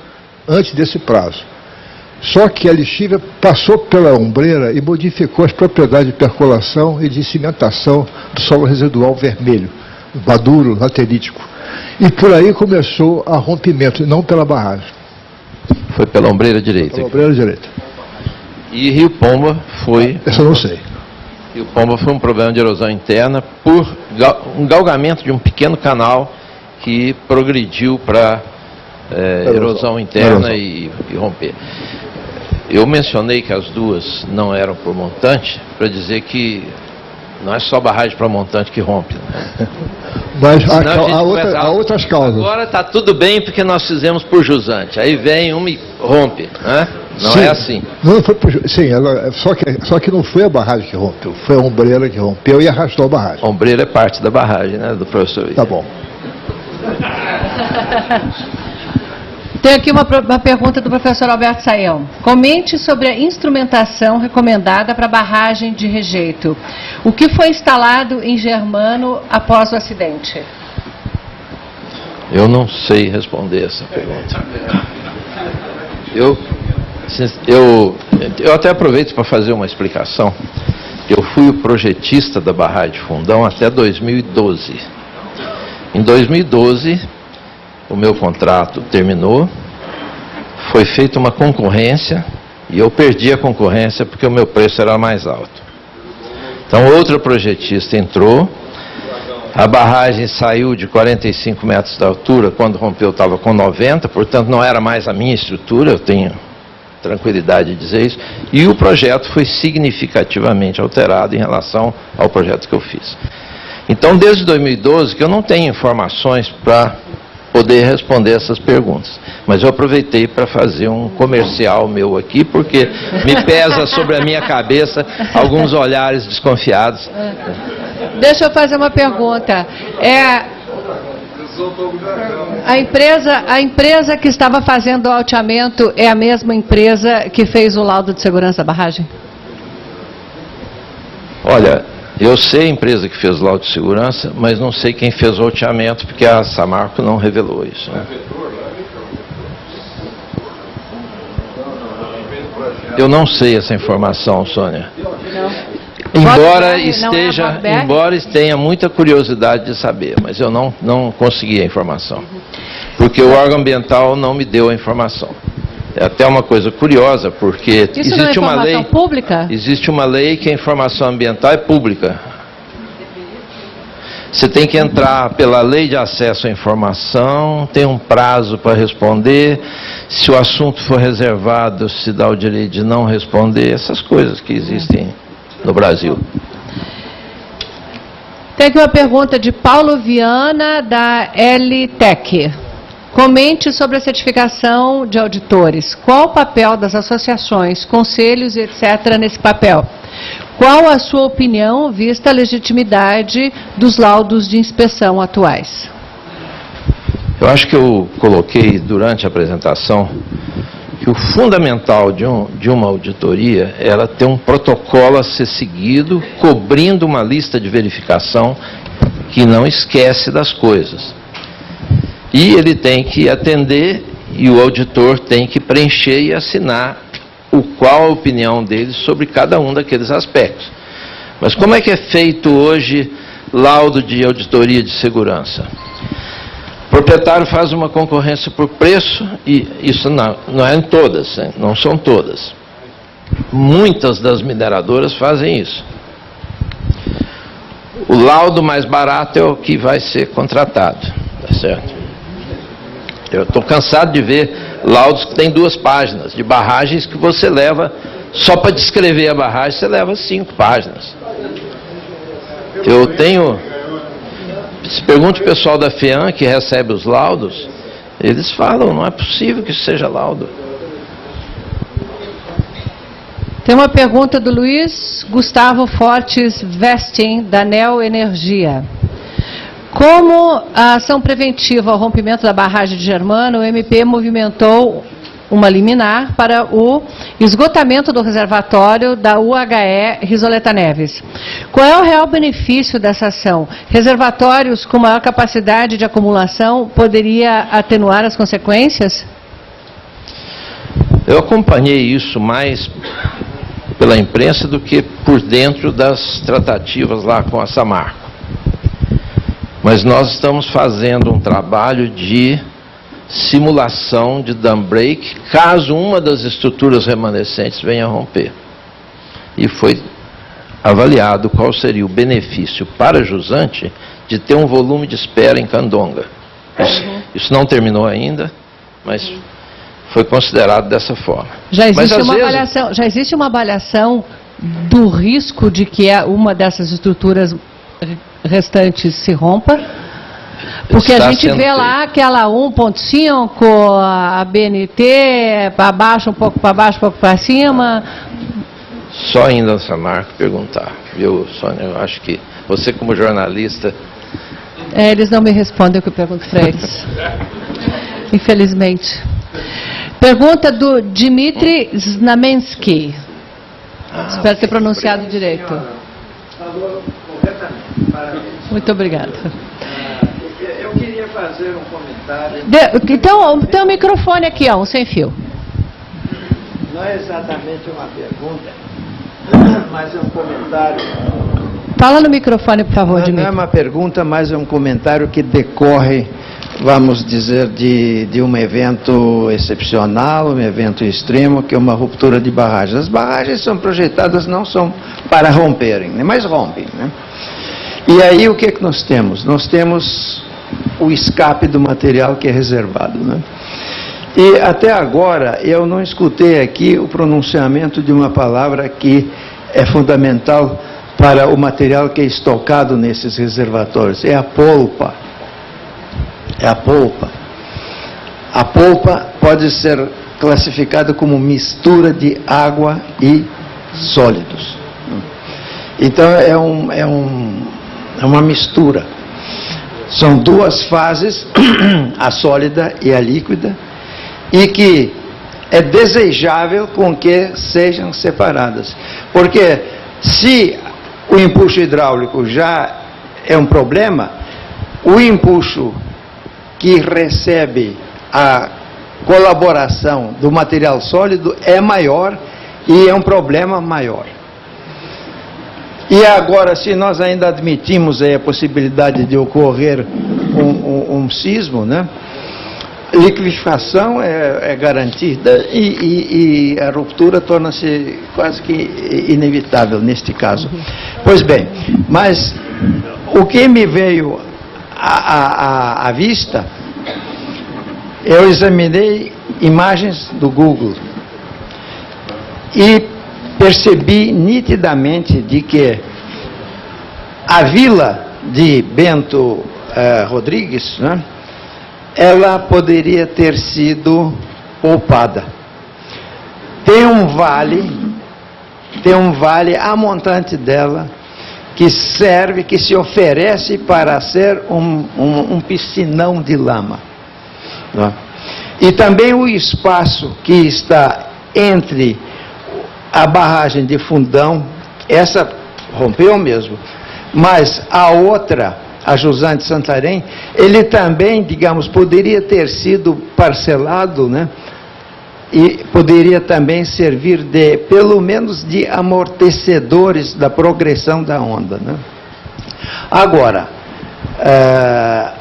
antes desse prazo. Só que a lixívia passou pela ombreira e modificou as propriedades de percolação e de cimentação do solo residual vermelho, maduro, laterítico. E por aí começou a rompimento, não pela barragem. Foi pela ombreira direita. Pela ombreira direita. E Rio Pomba foi... Essa eu não sei. Rio Pomba foi um problema de erosão interna por um galgamento de um pequeno canal que progrediu para erosão interna e romper. Eu mencionei que as duas não eram por montante, para dizer que não é só barragem para montante que rompe. Né? Mas há outras causas. Agora está tudo bem porque nós fizemos por jusante. Aí vem uma e rompe. Né? Não sim, é assim. Não foi sim, só que não foi a barragem que rompeu, foi a ombreira que rompeu e arrastou a barragem. A ombreira é parte da barragem, né, do professor William. Tá bom. Tem aqui uma pergunta do professor Alberto Saião. Comente sobre a instrumentação recomendada para barragem de rejeito. O que foi instalado em Germano após o acidente? Eu não sei responder essa pergunta. Eu até aproveito para fazer uma explicação. Eu fui o projetista da barragem de Fundão até 2012. Em 2012, o meu contrato terminou, foi feita uma concorrência e eu perdi a concorrência porque o meu preço era mais alto. Então, outro projetista entrou, a barragem saiu de 45 metros de altura, quando rompeu estava com 90, portanto não era mais a minha estrutura, eu tenho tranquilidade de dizer isso, e o projeto foi significativamente alterado em relação ao projeto que eu fiz. Então, desde 2012, que eu não tenho informações para poder responder essas perguntas, mas eu aproveitei para fazer um comercial meu aqui, porque me pesa sobre a minha cabeça alguns olhares desconfiados. Deixa eu fazer uma pergunta. A empresa que estava fazendo o alteamento é a mesma empresa que fez o laudo de segurança da barragem? Olha, eu sei a empresa que fez o laudo de segurança, mas não sei quem fez o alteamento, porque a Samarco não revelou isso. Né? Eu não sei essa informação, Sônia. Embora tenha muita curiosidade de saber, mas eu não consegui a informação. Porque o órgão ambiental não me deu a informação. É até uma coisa curiosa, porque isso existe não é uma lei pública? Existe uma lei que a informação ambiental é pública. Você tem que entrar pela lei de acesso à informação, tem um prazo para responder, se o assunto for reservado, se dá o direito de não responder, essas coisas que existem no Brasil. Tem aqui uma pergunta de Paulo Viana, da LTEC. Comente sobre a certificação de auditores. Qual o papel das associações, conselhos, etc. nesse papel? Qual a sua opinião, vista a legitimidade dos laudos de inspeção atuais? Eu acho que eu coloquei durante a apresentação que o fundamental de uma auditoria é ela ter um protocolo a ser seguido, cobrindo uma lista de verificação que não esquece das coisas. E ele tem que atender e o auditor tem que preencher e assinar qual a opinião dele sobre cada um daqueles aspectos. Mas como é que é feito hoje laudo de auditoria de segurança? O proprietário faz uma concorrência por preço, e isso não é em todas, não são todas. Muitas das mineradoras fazem isso. O laudo mais barato é o que vai ser contratado, tá certo? Eu estou cansado de ver laudos que têm 2 páginas, de barragens que você leva, só para descrever a barragem, você leva 5 páginas. Eu tenho... Se pergunta o pessoal da FEAM que recebe os laudos, eles falam, não é possível que isso seja laudo. Tem uma pergunta do Luiz Gustavo Fortes Vesting, da Neo Energia. Como a ação preventiva ao rompimento da barragem de Germano, o MP movimentou uma liminar para o esgotamento do reservatório da UHE Risoleta Neves. Qual é o real benefício dessa ação? Reservatórios com maior capacidade de acumulação poderia atenuar as consequências? Eu acompanhei isso mais pela imprensa do que por dentro das tratativas lá com a Samarco. Mas nós estamos fazendo um trabalho de simulação de dam break, caso uma das estruturas remanescentes venha a romper. E foi avaliado qual seria o benefício para Jusante de ter um volume de espera em Candonga. Isso não terminou ainda, mas foi considerado dessa forma. Já existe uma avaliação do risco de que uma dessas estruturas restantes se rompa? Porque a gente vê lá aquela 1.5, a BNT, para baixo, um pouco para baixo, um pouco para cima. Só ainda essa marca perguntar, viu, Sônia? Eu acho que você, como jornalista... eles não me respondem o que eu pergunto para eles. Infelizmente. Pergunta do Dmitry Znamensky. Espero ter pronunciado direito. Muito obrigada. Eu queria fazer um comentário. Então, tem um microfone aqui, ó, um sem fio. Não é exatamente uma pergunta, mas é um comentário. Fala no microfone, por favor, Dmitry. Não é uma pergunta, mas é um comentário que decorre, vamos dizer, de um evento excepcional, um evento extremo, que é uma ruptura de barragens. As barragens são projetadas, não são para romperem, mas rompem, né? E aí o que é que nós temos? Nós temos o escape do material que é reservado, né? E até agora eu não escutei aqui o pronunciamento de uma palavra que é fundamental para o material que é estocado nesses reservatórios. É a polpa. É a polpa. A polpa pode ser classificada como mistura de água e sólidos. Então é uma mistura. São 2 fases, a sólida e a líquida, e que é desejável com que sejam separadas. Porque se o empuxo hidráulico já é um problema, o empuxo que recebe a colaboração do material sólido é maior e é um problema maior. E agora, se nós ainda admitimos aí a possibilidade de ocorrer um sismo, né? Liquefação é garantida e a ruptura torna-se quase que inevitável neste caso. Pois bem, mas o que me veio à vista, eu examinei imagens do Google e percebi nitidamente de que a vila de Bento Rodrigues, né, ela poderia ter sido poupada. Tem um vale a montante dela que serve, que se oferece para ser um piscinão de lama, né? E também o espaço que está entre a barragem de Fundão, essa rompeu mesmo, mas a outra a Jusante Santarém, ele também, digamos, poderia ter sido parcelado, né? E poderia também servir de, pelo menos, de amortecedores da progressão da onda, né? Agora,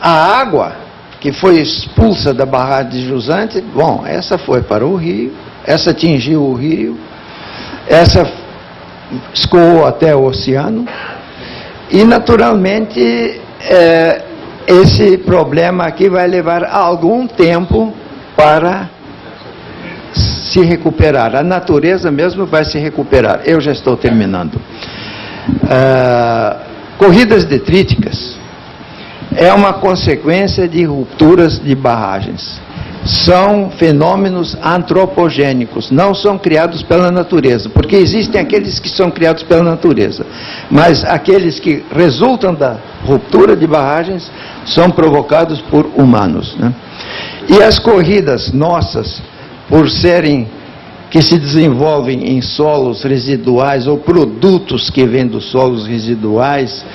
a água que foi expulsa da barragem de Jusante, bom, essa foi para o rio, essa atingiu o rio, essa escoou até o oceano, e naturalmente esse problema aqui vai levar algum tempo para se recuperar. A natureza mesmo vai se recuperar. Eu já estou terminando. Corridas detríticas é uma consequência de rupturas de barragens. São fenômenos antropogênicos, não são criados pela natureza, porque existem aqueles que são criados pela natureza, mas aqueles que resultam da ruptura de barragens são provocados por humanos, né? E as corridas nossas, por serem que se desenvolvem em solos residuais ou produtos que vêm dos solos residuais,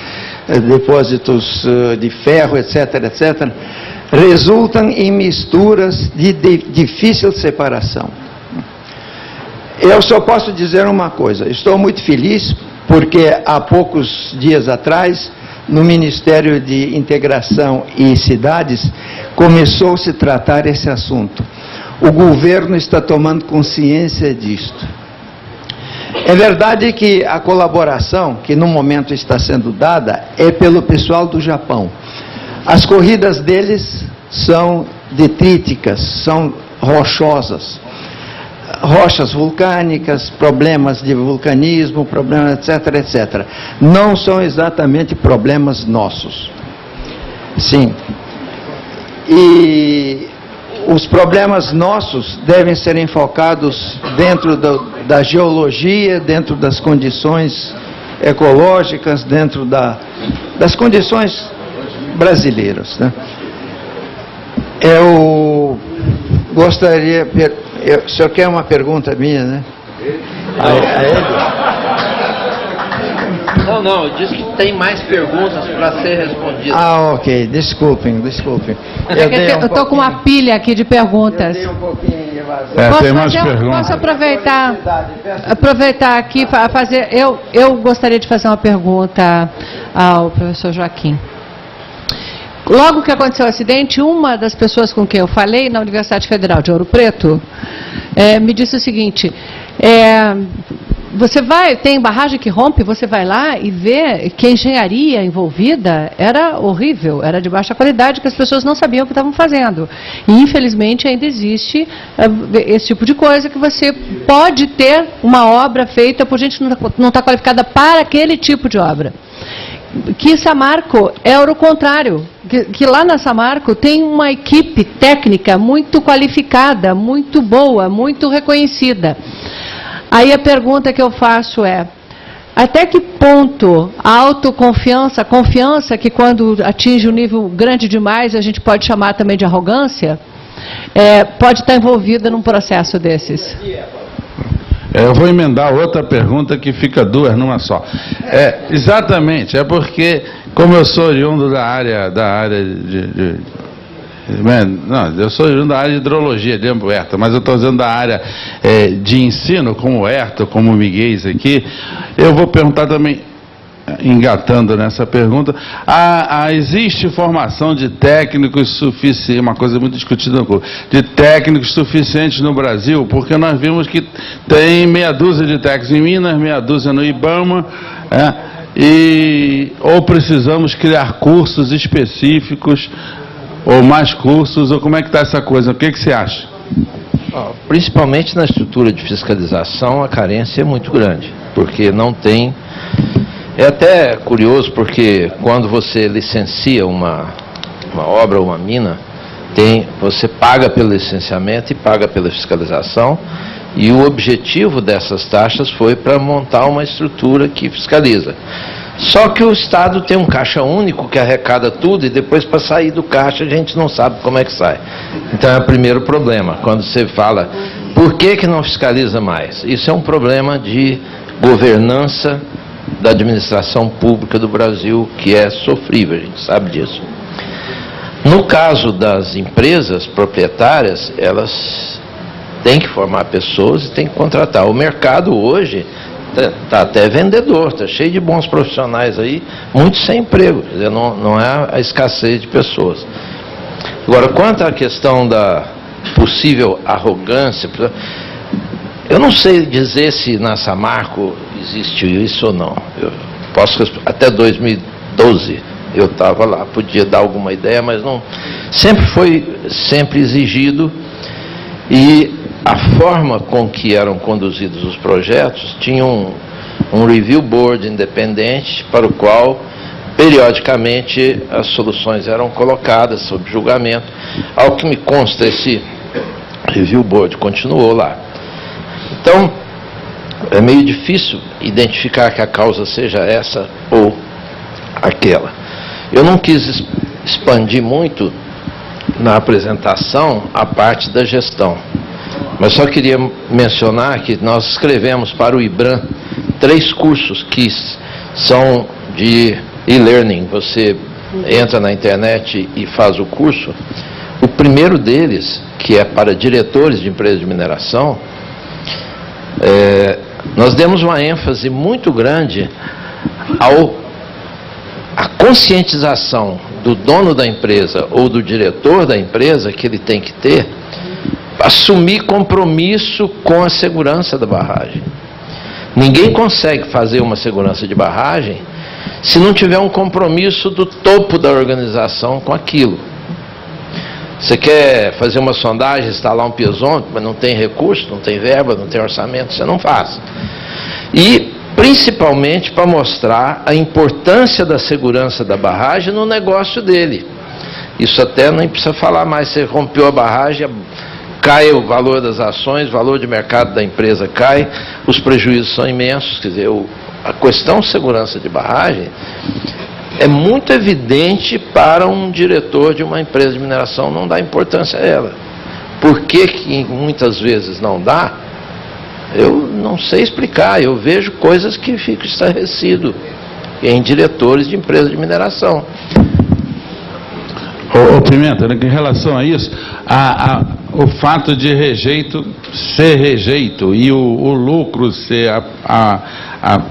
depósitos de ferro, etc., etc., resultam em misturas de difícil separação. Eu só posso dizer uma coisa, estou muito feliz porque há poucos dias atrás, no Ministério de Integração e Cidades, começou a se tratar esse assunto. O governo está tomando consciência disto. É verdade que a colaboração, que no momento está sendo dada, é pelo pessoal do Japão. As corridas deles são detríticas, são rochosas. Rochas vulcânicas, problemas de vulcanismo, problemas, etc., etc. Não são exatamente problemas nossos. Sim. E os problemas nossos devem ser enfocados dentro da geologia, dentro das condições ecológicas, dentro das condições brasileiras, né? Eu gostaria... o senhor quer uma pergunta minha, né? A ele? Não, eu disse que tem mais perguntas para ser respondidas. Ah, ok, desculpem. Eu estou com uma pilha aqui de perguntas. Eu dei um pouquinho de vazão. Tem mais perguntas. Posso aproveitar aqui para fazer... Eu gostaria de fazer uma pergunta ao professor Joaquim. Logo que aconteceu o acidente, uma das pessoas com quem eu falei na Universidade Federal de Ouro Preto me disse o seguinte: você tem barragem que rompe, você vai lá e vê que a engenharia envolvida era horrível, era de baixa qualidade, que as pessoas não sabiam o que estavam fazendo. E, infelizmente, ainda existe esse tipo de coisa, que você pode ter uma obra feita por gente que não está qualificada para aquele tipo de obra. Que Samarco era o contrário, que lá na Samarco tem uma equipe técnica muito qualificada, muito boa, muito reconhecida. Aí a pergunta que eu faço é: até que ponto a autoconfiança, a confiança que quando atinge um nível grande demais a gente pode chamar também de arrogância, pode estar envolvida num processo desses? Eu vou emendar outra pergunta que fica duas numa só. Exatamente, porque como eu sou oriundo da área eu sou oriundo da área de hidrologia, de Herta, mas eu estou dizendo da área de ensino, como o Herta, como o Miguel aqui. Eu vou perguntar também, engatando nessa pergunta, existe formação de técnicos suficientes, uma coisa muito discutida no clube, de técnicos suficientes no Brasil, porque nós vimos que tem meia dúzia de técnicos em Minas, meia dúzia no IBAMA, ou precisamos criar cursos específicos, ou mais cursos, ou como é que está essa coisa? O que você acha? Principalmente na estrutura de fiscalização, a carência é muito grande, porque não tem... É até curioso, porque quando você licencia uma obra ou uma mina, você paga pelo licenciamento e paga pela fiscalização, e o objetivo dessas taxas foi para montar uma estrutura que fiscaliza. Só que o Estado tem um caixa único que arrecada tudo, e depois, para sair do caixa, a gente não sabe como é que sai. Então é o primeiro problema, quando você fala, por que não fiscaliza mais? Isso é um problema de governança da administração pública do Brasil, que é sofrível, a gente sabe disso. No caso das empresas proprietárias, elas têm que formar pessoas e têm que contratar. O mercado hoje está até vendedor, está cheio de bons profissionais aí, muitos sem emprego, quer dizer, não é a escassez de pessoas. Agora, quanto à questão da possível arrogância, eu não sei dizer se na Samarco existiu isso ou não. Eu posso, até 2012 eu estava lá, podia dar alguma ideia, mas não. Sempre foi exigido, e a forma com que eram conduzidos os projetos tinha um review board independente para o qual periodicamente as soluções eram colocadas sob julgamento. Ao que me consta, esse review board continuou lá. Então, é meio difícil identificar que a causa seja essa ou aquela. Eu não quis expandir muito na apresentação a parte da gestão, mas só queria mencionar que nós escrevemos para o IBRAM 3 cursos que são de e-learning. Você entra na internet e faz o curso. O primeiro deles, que é para diretores de empresas de mineração, nós demos uma ênfase muito grande à conscientização do dono da empresa ou do diretor da empresa, que ele tem que ter, assumir compromisso com a segurança da barragem. Ninguém consegue fazer uma segurança de barragem se não tiver um compromisso do topo da organização com aquilo. Você quer fazer uma sondagem, instalar um piezômetro, mas não tem recurso, não tem verba, não tem orçamento, você não faz. E, principalmente, para mostrar a importância da segurança da barragem no negócio dele. Isso até nem precisa falar mais. Você rompeu a barragem, cai o valor das ações, o valor de mercado da empresa cai, os prejuízos são imensos. Quer dizer, a questão de segurança de barragem é muito evidente para um diretor de uma empresa de mineração não dar importância a ela. Por que muitas vezes não dá? Eu não sei explicar. Eu vejo coisas que fico estarrecido em diretores de empresas de mineração. Ô Pimenta, em relação a isso, o fato de rejeito ser rejeito e o lucro ser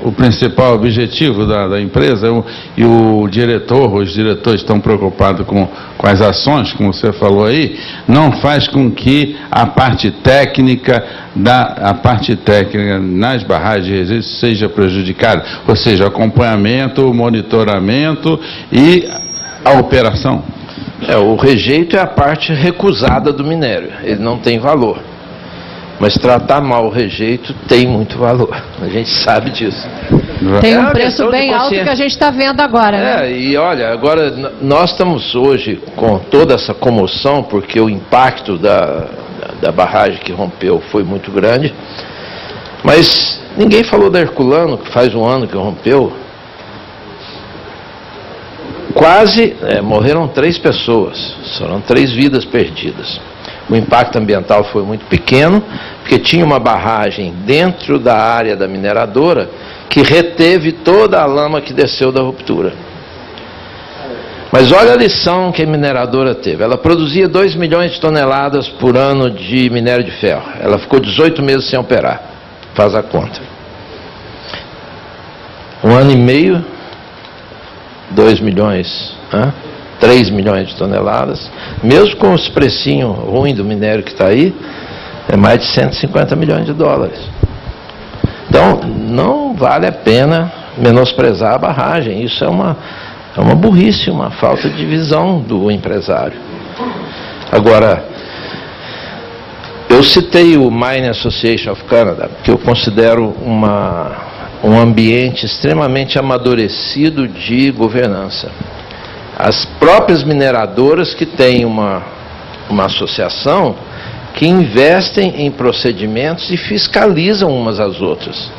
o principal objetivo da empresa, e os diretores estão preocupados com as ações, como você falou aí, não faz com que a parte técnica nas barragens de resíduos seja prejudicada, ou seja, acompanhamento, monitoramento e a operação. O rejeito é a parte recusada do minério, ele não tem valor. Mas tratar mal o rejeito tem muito valor, a gente sabe disso. Tem um preço bem alto que a gente está vendo agora, né? E olha, agora nós estamos hoje com toda essa comoção, porque o impacto da barragem que rompeu foi muito grande, mas ninguém falou da Herculano, que faz um ano que rompeu. Morreram 3 pessoas, foram 3 vidas perdidas. O impacto ambiental foi muito pequeno, porque tinha uma barragem dentro da área da mineradora que reteve toda a lama que desceu da ruptura. Mas olha a lição que a mineradora teve. Ela produzia 2 milhões de toneladas por ano de minério de ferro. Ela ficou 18 meses sem operar. Faz a conta. 1 ano e meio, 2 milhões, 3 milhões de toneladas, mesmo com o precinho ruim do minério que está aí, é mais de 150 milhões de dólares. Então, não vale a pena menosprezar a barragem. Isso é uma burrice, uma falta de visão do empresário. Agora, eu citei o Mining Association of Canada, que eu considero um ambiente extremamente amadurecido de governança. As próprias mineradoras que têm uma associação que investem em procedimentos e fiscalizam umas às outras.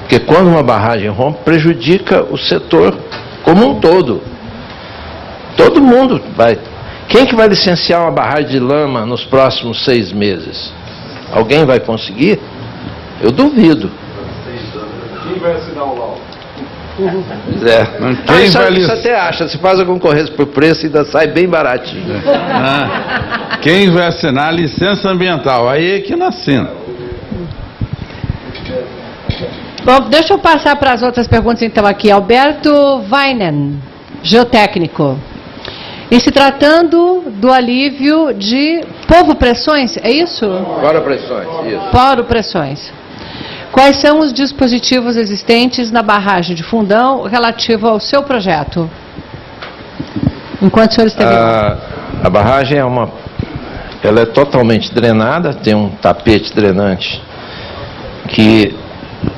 Porque quando uma barragem rompe, prejudica o setor como um todo. Todo mundo vai. Quem que vai licenciar uma barragem de lama nos próximos 6 meses? Alguém vai conseguir? Eu duvido. Quem vai assinar o laudo? Quem isso, vai isso até acha, se faz a concorrência por preço ainda sai bem baratinho. Quem vai assinar a licença ambiental? Aí é que não assina. Bom, deixa eu passar para as outras perguntas então aqui. Alberto Weinen, geotécnico. E se tratando do alívio de povopressões, é isso? Poropressões, isso. Poropressões. Quais são os dispositivos existentes na barragem de Fundão relativo ao seu projeto? Enquanto o senhor esteve lá. A barragem ela é totalmente drenada, tem um tapete drenante que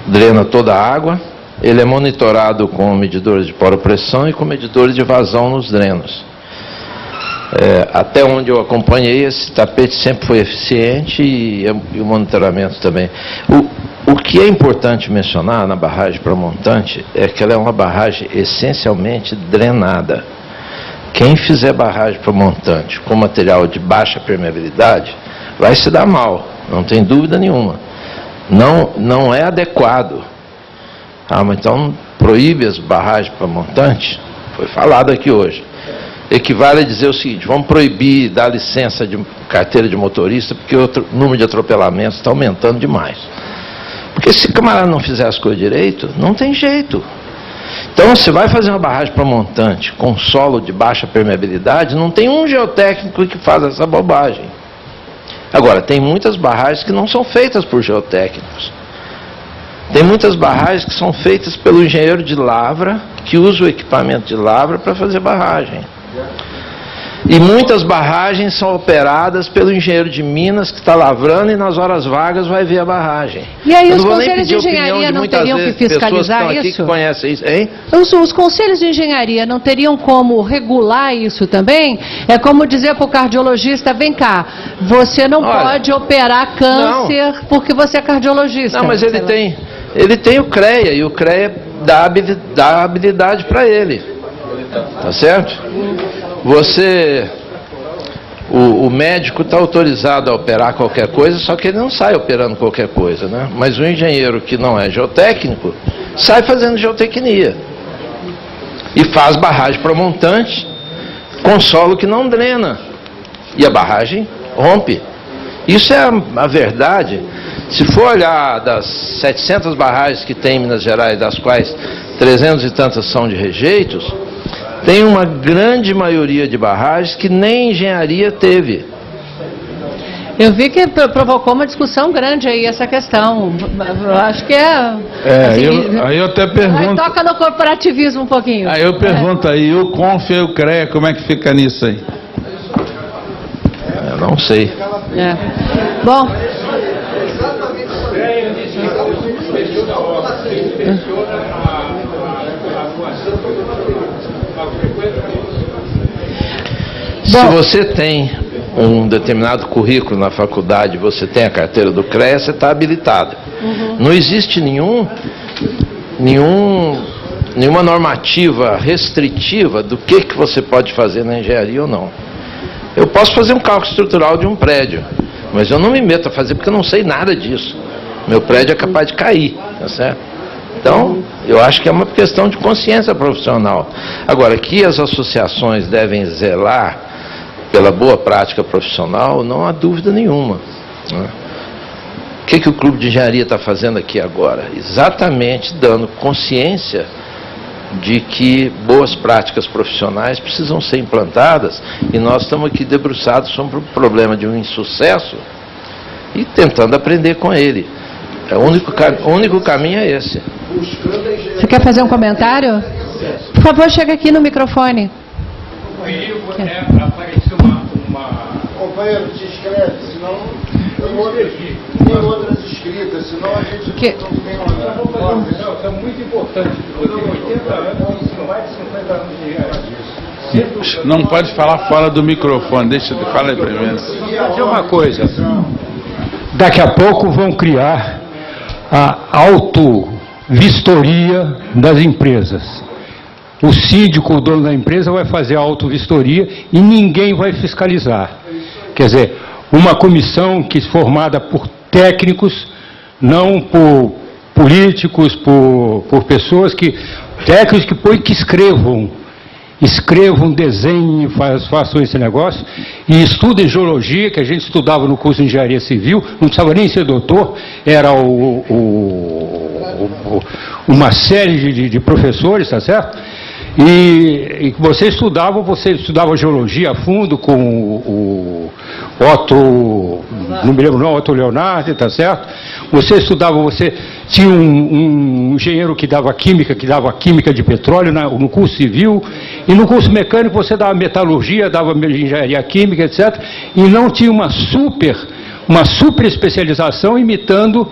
drena toda a água. Ele é monitorado com medidores de poropressão e com medidores de vazão nos drenos. Até onde eu acompanhei, esse tapete sempre foi eficiente e o monitoramento também. O que é importante mencionar na barragem para montante é que ela é uma barragem essencialmente drenada. Quem fizer barragem para montante com material de baixa permeabilidade vai se dar mal, não tem dúvida nenhuma. Não é adequado. Mas então proíbe as barragens para montante? Foi falado aqui hoje. Equivale a dizer o seguinte: vamos proibir dar licença de carteira de motorista porque o número de atropelamentos está aumentando demais. Porque se o camarada não fizer as coisas direito, não tem jeito. Então, você vai fazer uma barragem para montante com solo de baixa permeabilidade, não tem um geotécnico que faz essa bobagem. Agora, tem muitas barragens que não são feitas por geotécnicos. Tem muitas barragens que são feitas pelo engenheiro de lavra, que usa o equipamento de lavra para fazer barragem. E muitas barragens são operadas pelo engenheiro de Minas que está lavrando e nas horas vagas vai ver a barragem. E aí os conselhos de engenharia não teriam que fiscalizar isso? Aqui que conhecem isso, hein? Os conselhos de engenharia não teriam como regular isso também? É como dizer para o cardiologista: vem cá, você não pode operar câncer porque você é cardiologista. Não, mas ele tem o CREA e o CREA dá habilidade para ele. Tá certo? O médico está autorizado a operar qualquer coisa, só que ele não sai operando qualquer coisa, né? Mas o engenheiro que não é geotécnico sai fazendo geotecnia e faz barragem para montante com solo que não drena e a barragem rompe. Isso é a verdade. Se for olhar das 700 barragens que tem em Minas Gerais, das quais 300 e tantas são de rejeitos, tem uma grande maioria de barragens que nem engenharia teve. Eu vi que provocou uma discussão grande aí essa questão. Eu acho que aí eu até pergunto. Aí toca no corporativismo um pouquinho. Aí eu pergunto aí, o CONF e o CREA, como é que fica nisso aí? Eu não sei. Bom. Se você tem um determinado currículo na faculdade, você tem a carteira do CREA, você está habilitado. Não existe nenhuma normativa restritiva do que você pode fazer na engenharia ou não. Eu posso fazer um cálculo estrutural de um prédio, mas eu não me meto a fazer porque eu não sei nada disso. Meu prédio é capaz de cair, tá certo? Então, eu acho que é uma questão de consciência profissional. Agora, que as associações devem zelar pela boa prática profissional, não há dúvida nenhuma. Né? O que o Clube de Engenharia está fazendo aqui agora? Exatamente dando consciência de que boas práticas profissionais precisam ser implantadas, e nós estamos aqui debruçados sobre o problema de um insucesso e tentando aprender com ele. O único caminho é esse. Você quer fazer um comentário? Por favor, chega aqui no microfone. Apareceu uma... Companheiro, te escreve, senão tem outras escritas, senão a gente não tem uma... Não, isso é muito importante. Eu tenho 80 anos, ensino mais de 50 anos de engenharia disso. Não pode falar fora do microfone, deixa eu falar aí primeiro. Vou dizer uma coisa. Daqui a pouco vão criar a auto-vistoria das empresas. O síndico, o dono da empresa, vai fazer a auto-vistoria e ninguém vai fiscalizar. Quer dizer, uma comissão que formada por técnicos, não por políticos, por pessoas que técnicos que põem que escrevam, desenhem, façam esse negócio, e estudem geologia, que a gente estudava no curso de engenharia civil, não precisava nem ser doutor, era uma série de professores, tá certo? E você estudava geologia a fundo com o Otto, não me lembro não, Otto Leonardo, tá certo? Você tinha um engenheiro que dava química de petróleo no curso civil, e no curso mecânico você dava metalurgia, dava engenharia química, etc. E não tinha uma super especialização imitando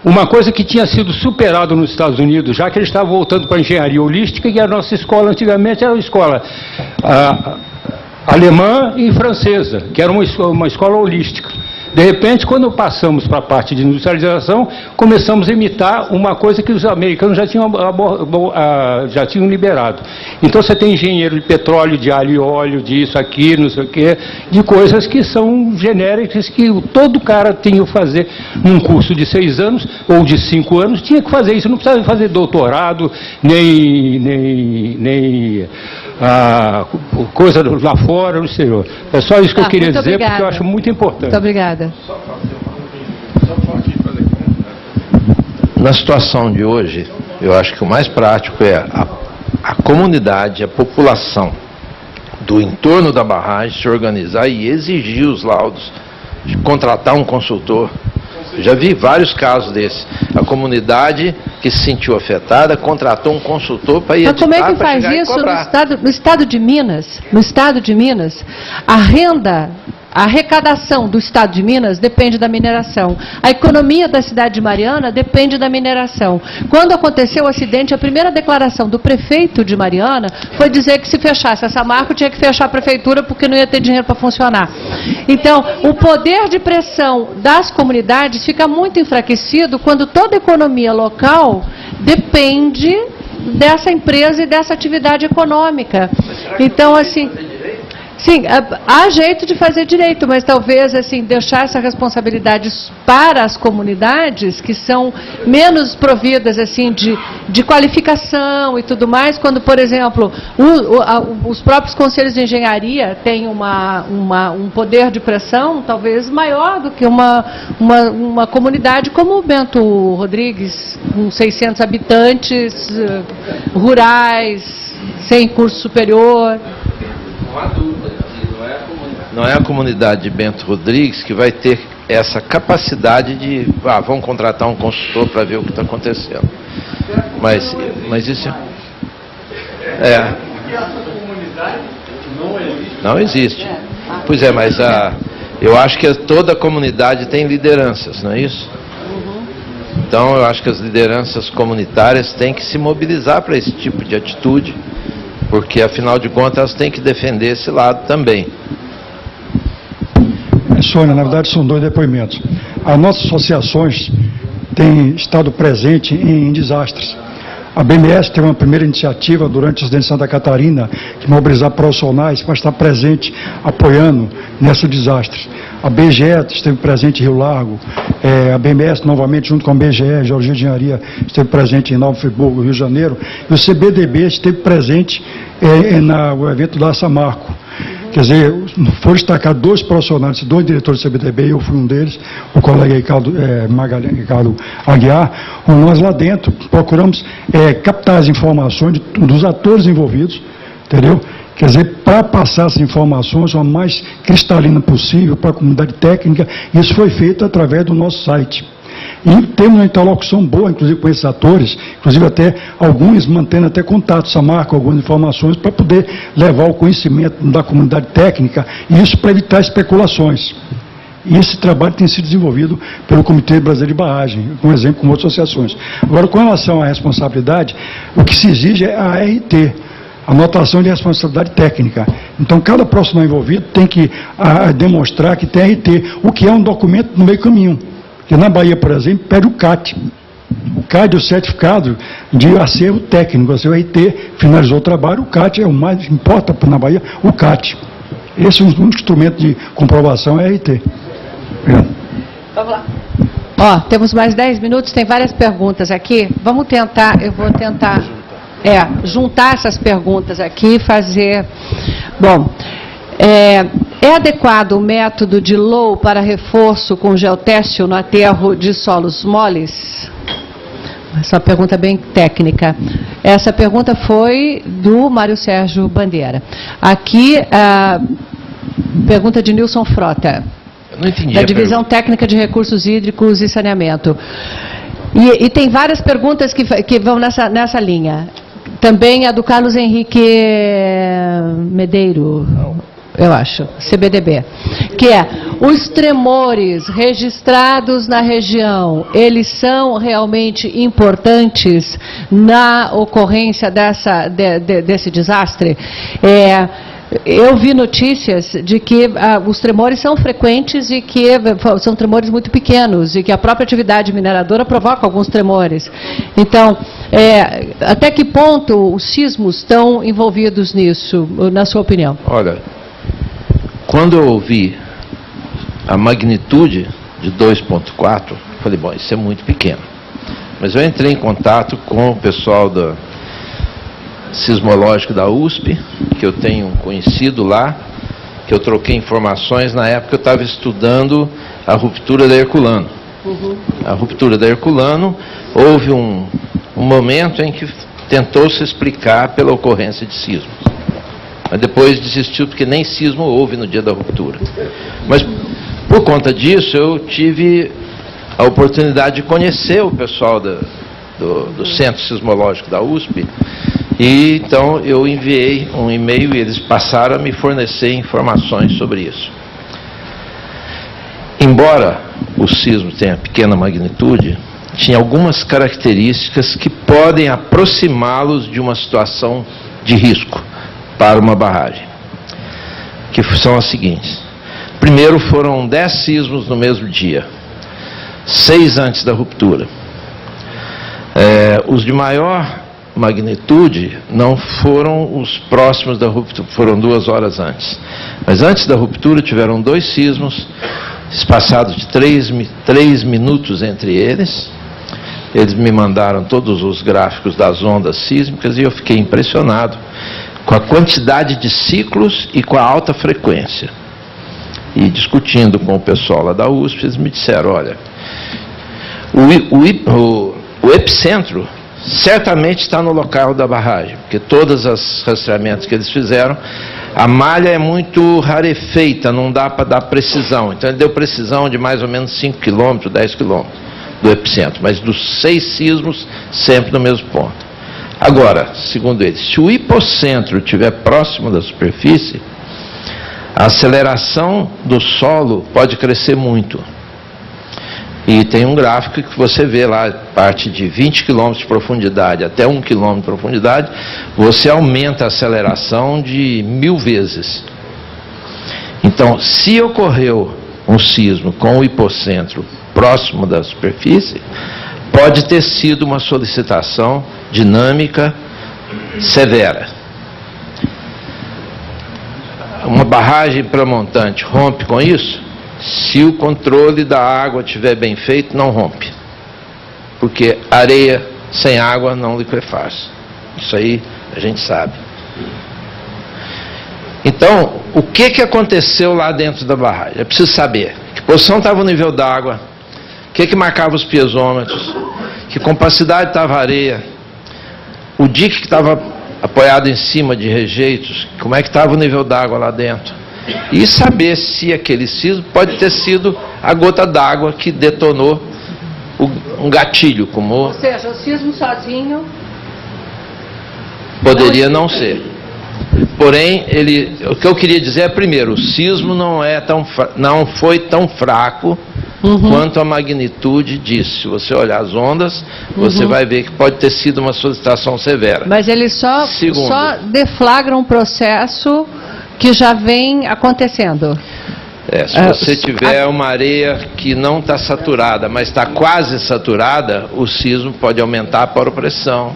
uma coisa que tinha sido superada nos Estados Unidos, já que eles estavam voltando para a engenharia holística, e a nossa escola antigamente era uma escola alemã e francesa, que era uma escola holística. De repente, quando passamos para a parte de industrialização, começamos a imitar uma coisa que os americanos já tinham liberado. Então você tem engenheiro de petróleo, de alho e óleo, disso, aquilo, não sei o quê, de coisas que são genéricas, que todo cara tinha que fazer num curso de 6 anos ou de 5 anos, tinha que fazer isso, não precisava fazer doutorado, nem coisa lá fora, no exterior. É só isso que eu queria dizer, porque eu acho muito importante. Muito obrigada. Na situação de hoje, eu acho que o mais prático é a comunidade, a população do entorno da barragem se organizar e exigir os laudos, de contratar um consultor. Eu já vi vários casos desses. A comunidade que se sentiu afetada contratou um consultor para ir editar. Mas como é que faz isso no estado de Minas? No estado de Minas, a arrecadação do estado de Minas depende da mineração. A economia da cidade de Mariana depende da mineração. Quando aconteceu o acidente, a primeira declaração do prefeito de Mariana foi dizer que se fechasse essa marca, tinha que fechar a prefeitura porque não ia ter dinheiro para funcionar. Então, o poder de pressão das comunidades fica muito enfraquecido quando toda a economia local depende dessa empresa e dessa atividade econômica. Então, assim... Sim, há jeito de fazer direito, mas talvez assim, deixar essa responsabilidade para as comunidades que são menos providas assim, de qualificação e tudo mais, quando, por exemplo, os próprios conselhos de engenharia têm um poder de pressão talvez maior do que uma comunidade como o Bento Rodrigues, com 600 habitantes, rurais, sem curso superior. Não há dúvida que não é a comunidade de Bento Rodrigues que vai ter essa capacidade de, vamos contratar um consultor para ver o que está acontecendo. Mas isso não existe. Pois é, mas eu acho que toda a comunidade tem lideranças, não é isso? Então eu acho que as lideranças comunitárias têm que se mobilizar para esse tipo de atitude, porque, afinal de contas, elas têm que defender esse lado também. Sônia, na verdade, são 2 depoimentos. As nossas associações têm estado presentes em desastres. A BMS teve uma primeira iniciativa durante o acidente de Santa Catarina, de mobilizar profissionais para estar presente, apoiando nesses desastres. A BGE esteve presente em Rio Largo, a BMS, novamente, junto com a BGE, Geologia e Engenharia, esteve presente em Nova Friburgo, Rio de Janeiro, e o CBDB esteve presente no evento da Samarco. Quer dizer, foram destacados 2 profissionais, 2 diretores do CBDB, eu fui um deles, o colega Ricardo Aguiar. Nós lá dentro procuramos captar as informações dos atores envolvidos, entendeu? Quer dizer, para passar essas informações o mais cristalina possível para a comunidade técnica, isso foi feito através do nosso site. E temos uma interlocução boa, inclusive, com esses atores, inclusive até alguns mantendo até contato, Samarco, algumas informações, para poder levar o conhecimento da comunidade técnica, e isso para evitar especulações. E esse trabalho tem sido desenvolvido pelo Comitê Brasileiro de Barragem, com exemplo, com outras associações. Agora, com relação à responsabilidade, o que se exige é a ART, anotação de responsabilidade técnica. Então, cada profissional envolvido tem que demonstrar que tem RT, o que é um documento no meio caminho. Porque na Bahia, por exemplo, pede o CAT. O CAT é o certificado de acervo técnico. O RT finalizou o trabalho, o CAT é o mais importa na Bahia, o CAT. Esse é um instrumento de comprovação, é RT. Obrigado. Vamos lá. Temos mais 10 minutos, tem várias perguntas aqui. Vamos tentar, eu vou tentar... juntar essas perguntas aqui e fazer... Bom, é adequado o método de Low para reforço com geotextil no aterro de solos moles? Essa pergunta é bem técnica. Essa pergunta foi do Mário Sérgio Bandeira. Aqui, a pergunta de Nilson Frota, Eu não entendi da Divisão Técnica de Recursos Hídricos e Saneamento. E tem várias perguntas que vão nessa linha. Também a do Carlos Henrique Medeiro, eu acho, CBDB, que é: os tremores registrados na região, eles são realmente importantes na ocorrência desse desastre? Eu vi notícias de que os tremores são frequentes e que são tremores muito pequenos e que a própria atividade mineradora provoca alguns tremores. Então, até que ponto os sismos estão envolvidos nisso, na sua opinião? Olha, quando eu ouvi a magnitude de 2,4, falei, bom, isso é muito pequeno. Mas eu entrei em contato com o pessoal da sismológico da USP, que eu tenho um conhecido lá, que eu troquei informações. Na época eu estava estudando a ruptura da Herculano. A ruptura da Herculano, houve um momento em que tentou-se explicar pela ocorrência de sismos. Mas depois desistiu, porque nem sismo houve no dia da ruptura. Mas, por conta disso, eu tive a oportunidade de conhecer o pessoal do Centro Sismológico da USP, e então eu enviei um e-mail e eles passaram a me fornecer informações sobre isso. Embora o sismo tenha pequena magnitude, tinha algumas características que podem aproximá-los de uma situação de risco para uma barragem, que são as seguintes. Primeiro, foram 10 sismos no mesmo dia, 6 antes da ruptura. Os de maior magnitude não foram os próximos da ruptura, foram 2 horas antes. Mas antes da ruptura tiveram 2 sismos, espaçados de 3 minutos entre eles. Eles me mandaram todos os gráficos das ondas sísmicas e eu fiquei impressionado com a quantidade de ciclos e com a alta frequência. E discutindo com o pessoal lá da USP, eles me disseram, olha, o epicentro certamente está no local da barragem, porque todos os rastreamentos que eles fizeram, a malha é muito rarefeita, não dá para dar precisão. Então ele deu precisão de mais ou menos 5 km, 10 km do epicentro, mas dos 6 sismos, sempre no mesmo ponto. Agora, segundo eles, se o hipocentro estiver próximo da superfície, a aceleração do solo pode crescer muito. E tem um gráfico que você vê lá, parte de 20 km de profundidade até 1 km de profundidade, você aumenta a aceleração de 1000 vezes. Então, se ocorreu um sismo com o hipocentro próximo da superfície, pode ter sido uma solicitação dinâmica severa. Uma barragem pré-montante rompe com isso? Se o controle da água estiver bem feito, não rompe. Porque areia sem água não liquefaz. Isso aí a gente sabe. Então, o que aconteceu lá dentro da barragem? É preciso saber que posição estava o nível d'água, o que marcava os piezômetros, que compacidade estava a areia, o dique que estava apoiado em cima de rejeitos, como é que estava o nível d'água lá dentro. E saber se aquele sismo pode ter sido a gota d'água que detonou um gatilho, como... Ou seja, o sismo sozinho... Poderia não ser. Porém, o que eu queria dizer é, primeiro, o sismo não foi tão fraco quanto a magnitude disso. Se você olhar as ondas, você vai ver que pode ter sido uma solicitação severa. Mas eles só deflagram um processo que já vem acontecendo. Se você tiver uma areia que não está saturada, mas está quase saturada, o sismo pode aumentar a poropressão.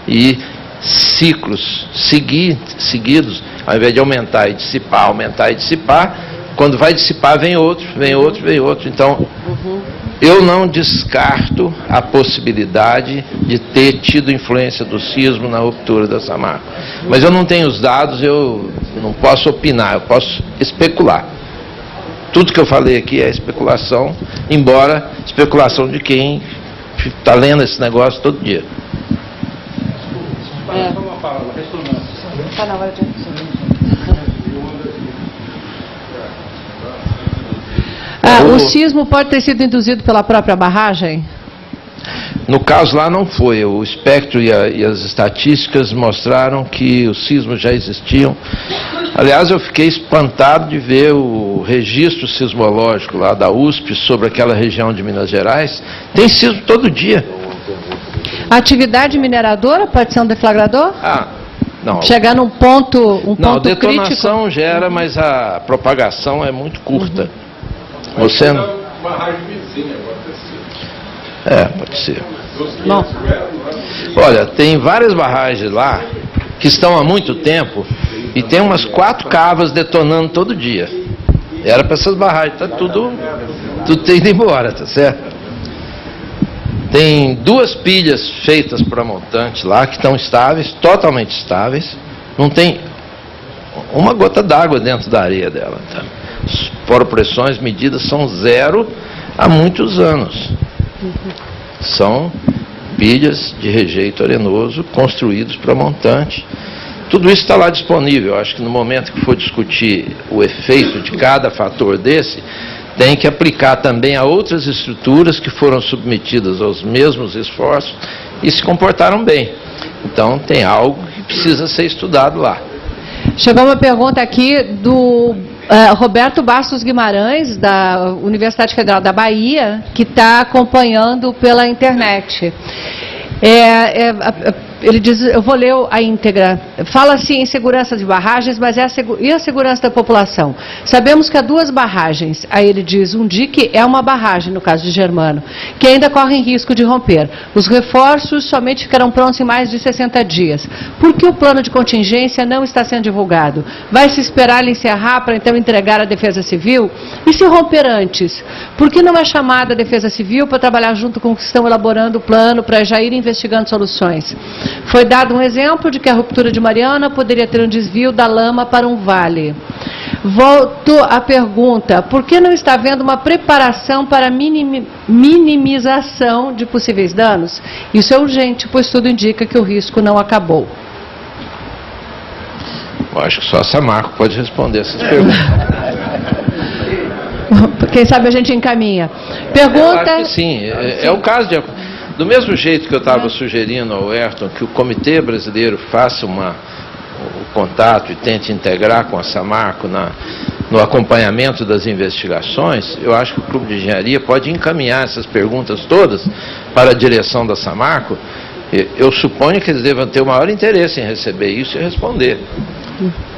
E ciclos seguidos, ao invés de aumentar e dissipar, quando vai dissipar, vem outro. Então, eu não descarto a possibilidade de ter tido influência do sismo na ruptura da Samarco. Mas eu não tenho os dados, eu não posso opinar, eu posso especular. Tudo que eu falei aqui é especulação, embora especulação de quem está lendo esse negócio todo dia. Está na hora de... o sismo pode ter sido induzido pela própria barragem? No caso lá não foi. O espectro e as estatísticas mostraram que os sismos já existiam. Aliás, eu fiquei espantado de ver o registro sismológico lá da USP sobre aquela região de Minas Gerais. Tem sismo todo dia. A atividade mineradora pode ser um deflagrador? Não. Chegar num ponto, Não, a ponto detonação crítico? gera, mas a propagação é muito curta. Você não... Barragem vizinha, pode ser. Pode ser. Não. Olha, tem várias barragens lá que estão há muito tempo e tem umas 4 cavas detonando todo dia. Era para essas barragens, tá tudo tem ido embora, tá certo? Tem 2 pilhas feitas para montante lá que estão estáveis, totalmente estáveis. Não tem uma gota d'água dentro da areia dela. Tá? As poropressões medidas são 0 há muitos anos. São pilhas de rejeito arenoso construídos para montante. Tudo isso está lá disponível. Eu acho que no momento que for discutir o efeito de cada fator desse, tem que aplicar também a outras estruturas que foram submetidas aos mesmos esforços e se comportaram bem. Então tem algo que precisa ser estudado lá. Chegou uma pergunta aqui do Roberto Bastos Guimarães, da Universidade Federal da Bahia, que está acompanhando pela internet. Ele diz, eu vou ler a íntegra. Fala-se em segurança de barragens, mas e a segurança da população? Sabemos que há 2 barragens. Aí ele diz, um dique é uma barragem, no caso de Germano, que ainda correm risco de romper. Os reforços somente ficarão prontos em mais de 60 dias. Por que o plano de contingência não está sendo divulgado? Vai se esperar ele encerrar para então entregar à Defesa Civil? E se romper antes? Por que não é chamada a Defesa Civil para trabalhar junto com os que estão elaborando o plano para já ir investigando soluções? Foi dado um exemplo de que a ruptura de Mariana poderia ter um desvio da lama para um vale. Volto à pergunta, por que não está havendo uma preparação para minimização de possíveis danos? Isso é urgente, pois tudo indica que o risco não acabou. Eu acho que só a Samarco pode responder essas perguntas. Quem sabe a gente encaminha. Pergunta... Eu acho que sim, é o caso de... Do mesmo jeito que eu estava sugerindo ao Ayrton que o Comitê Brasileiro faça o contato e tente integrar com a Samarco no acompanhamento das investigações, eu acho que o Clube de Engenharia pode encaminhar essas perguntas todas para a direção da Samarco. Eu suponho que eles devam ter o maior interesse em receber isso e responder.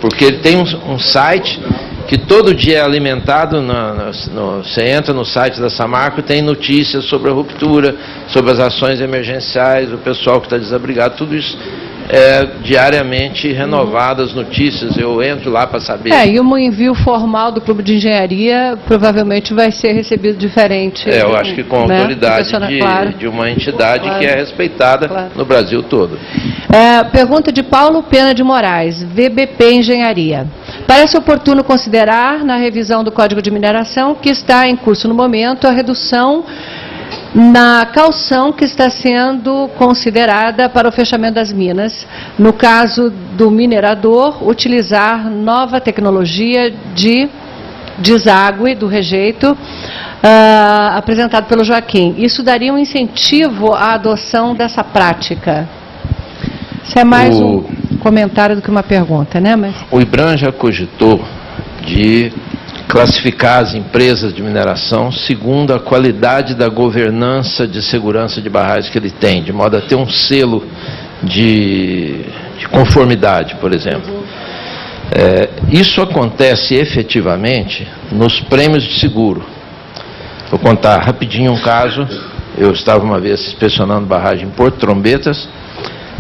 Porque ele tem um site que todo dia é alimentado, você entra no site da Samarco e tem notícias sobre a ruptura, sobre as ações emergenciais, o pessoal que está desabrigado, tudo isso é diariamente renovado, as notícias, eu entro lá para saber. E um envio formal do Clube de Engenharia provavelmente vai ser recebido diferente. Eu acho que com a autoridade de uma entidade que é respeitada no Brasil todo. Pergunta de Paulo Pena de Moraes, VBP Engenharia. Parece oportuno considerar, na revisão do Código de Mineração, que está em curso no momento, a redução na caução que está sendo considerada para o fechamento das minas. No caso do minerador, utilizar nova tecnologia de deságue do rejeito apresentado pelo Joaquim. Isso daria um incentivo à adoção dessa prática? Isso é mais um comentário do que uma pergunta, né? O IBRAM já cogitou de classificar as empresas de mineração segundo a qualidade da governança de segurança de barragens que ele tem, de modo a ter um selo de conformidade, por exemplo. Isso acontece efetivamente nos prêmios de seguro. Vou contar rapidinho um caso. Eu estava uma vez inspecionando barragem em Porto Trombetas,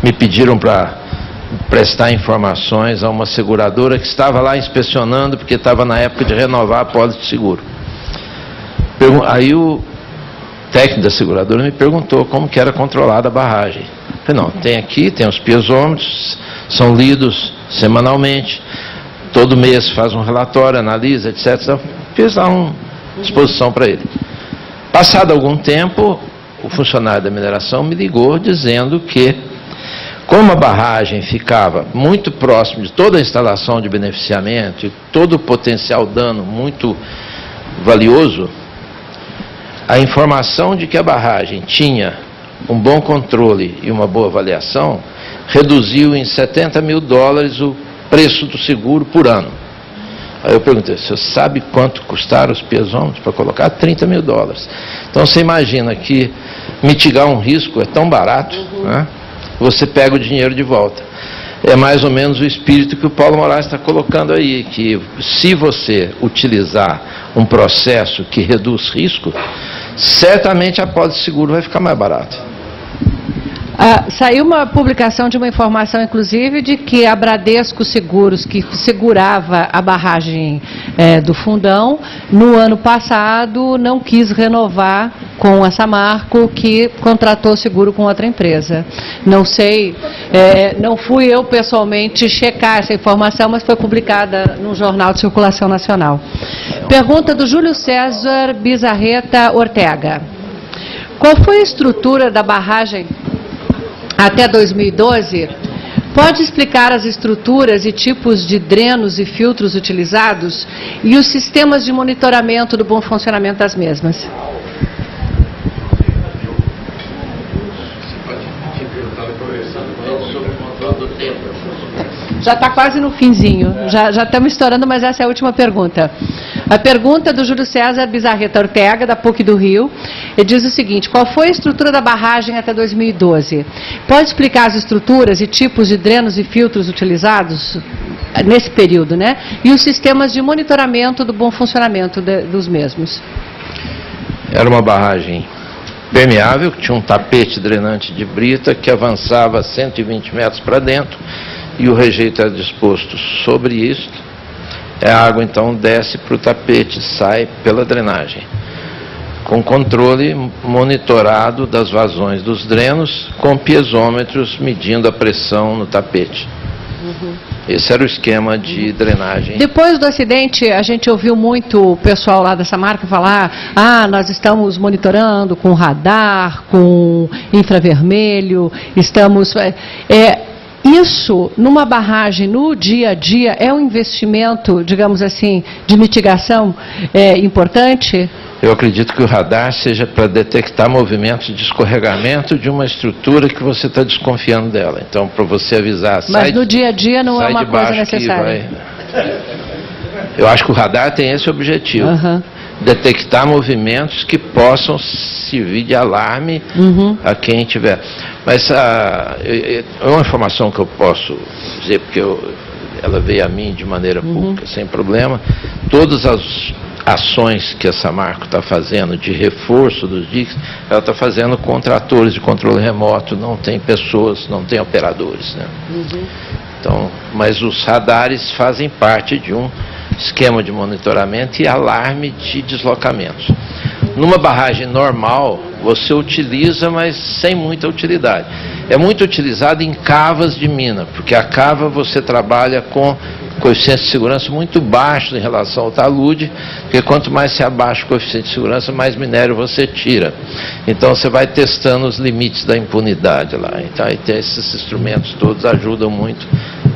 me pediram para prestar informações a uma seguradora que estava lá inspecionando, porque estava na época de renovar a pólice de seguro. Aí o técnico da seguradora me perguntou como que era controlada a barragem. Eu falei, não, tem aqui, tem os piezômetros, são lidos semanalmente, todo mês faz um relatório, analisa, etc. Então, fiz lá uma exposição para ele. Passado algum tempo, o funcionário da mineração me ligou dizendo que, como a barragem ficava muito próximo de toda a instalação de beneficiamento e todo o potencial dano muito valioso, a informação de que a barragem tinha um bom controle e uma boa avaliação reduziu em $70 mil o preço do seguro por ano. Aí eu perguntei, você sabe quanto custaram os piezômetros para colocar? $30 mil. Então você imagina que mitigar um risco é tão barato, né? Você pega o dinheiro de volta. É mais ou menos o espírito que o Paulo Moraes está colocando aí, que se você utilizar um processo que reduz risco, certamente a pólice de seguro vai ficar mais barata. Saiu uma publicação de uma informação, inclusive, de que a Bradesco Seguros, que segurava a barragem do Fundão, no ano passado não quis renovar com a Samarco, que contratou seguro com outra empresa. Não sei, não fui eu pessoalmente checar essa informação, mas foi publicada num jornal de circulação nacional. Pergunta do Júlio César Bizarreta Ortega. Qual foi a estrutura da barragem até 2012? Pode explicar as estruturas e tipos de drenos e filtros utilizados e os sistemas de monitoramento do bom funcionamento das mesmas? Já está quase no finzinho, já estamos estourando, mas essa é a última pergunta. A pergunta do Júlio César Bizarreta Ortega, da PUC do Rio, ele diz o seguinte: qual foi a estrutura da barragem até 2012? Pode explicar as estruturas e tipos de drenos e filtros utilizados nesse período, né? E os sistemas de monitoramento do bom funcionamento dos mesmos? Era uma barragem permeável, que tinha um tapete drenante de brita que avançava 120 metros para dentro, e o rejeito era disposto sobre isso. A água então desce para o tapete, sai pela drenagem, com controle monitorado das vazões dos drenos, com piezômetros medindo a pressão no tapete. Esse era o esquema de drenagem. Depois do acidente, a gente ouviu muito o pessoal lá dessa marca falar: nós estamos monitorando com radar, com infravermelho, estamos... Isso, numa barragem, no dia a dia, é um investimento, digamos assim, de mitigação importante? Eu acredito que o radar seja para detectar movimentos de escorregamento de uma estrutura que você está desconfiando dela. Então, para você avisar... Mas no dia a dia não é uma coisa necessária. Eu acho que o radar tem esse objetivo. Detectar movimentos que possam servir de alarme a quem tiver. Mas é uma informação que eu posso dizer, porque ela veio a mim de maneira pública, sem problema. Todas as ações que a Samarco está fazendo de reforço dos diques, ela está fazendo com tratores de controle remoto, não tem pessoas, não tem operadores, né? Então, mas os radares fazem parte de um esquema de monitoramento e alarme de deslocamentos. Numa barragem normal, você utiliza, mas sem muita utilidade. É muito utilizado em cavas de mina, porque a cava você trabalha com coeficiente de segurança muito baixo em relação ao talude, porque quanto mais se abaixa o coeficiente de segurança, mais minério você tira. Então você vai testando os limites da impunidade lá. Então aí tem esses instrumentos todos, ajudam muito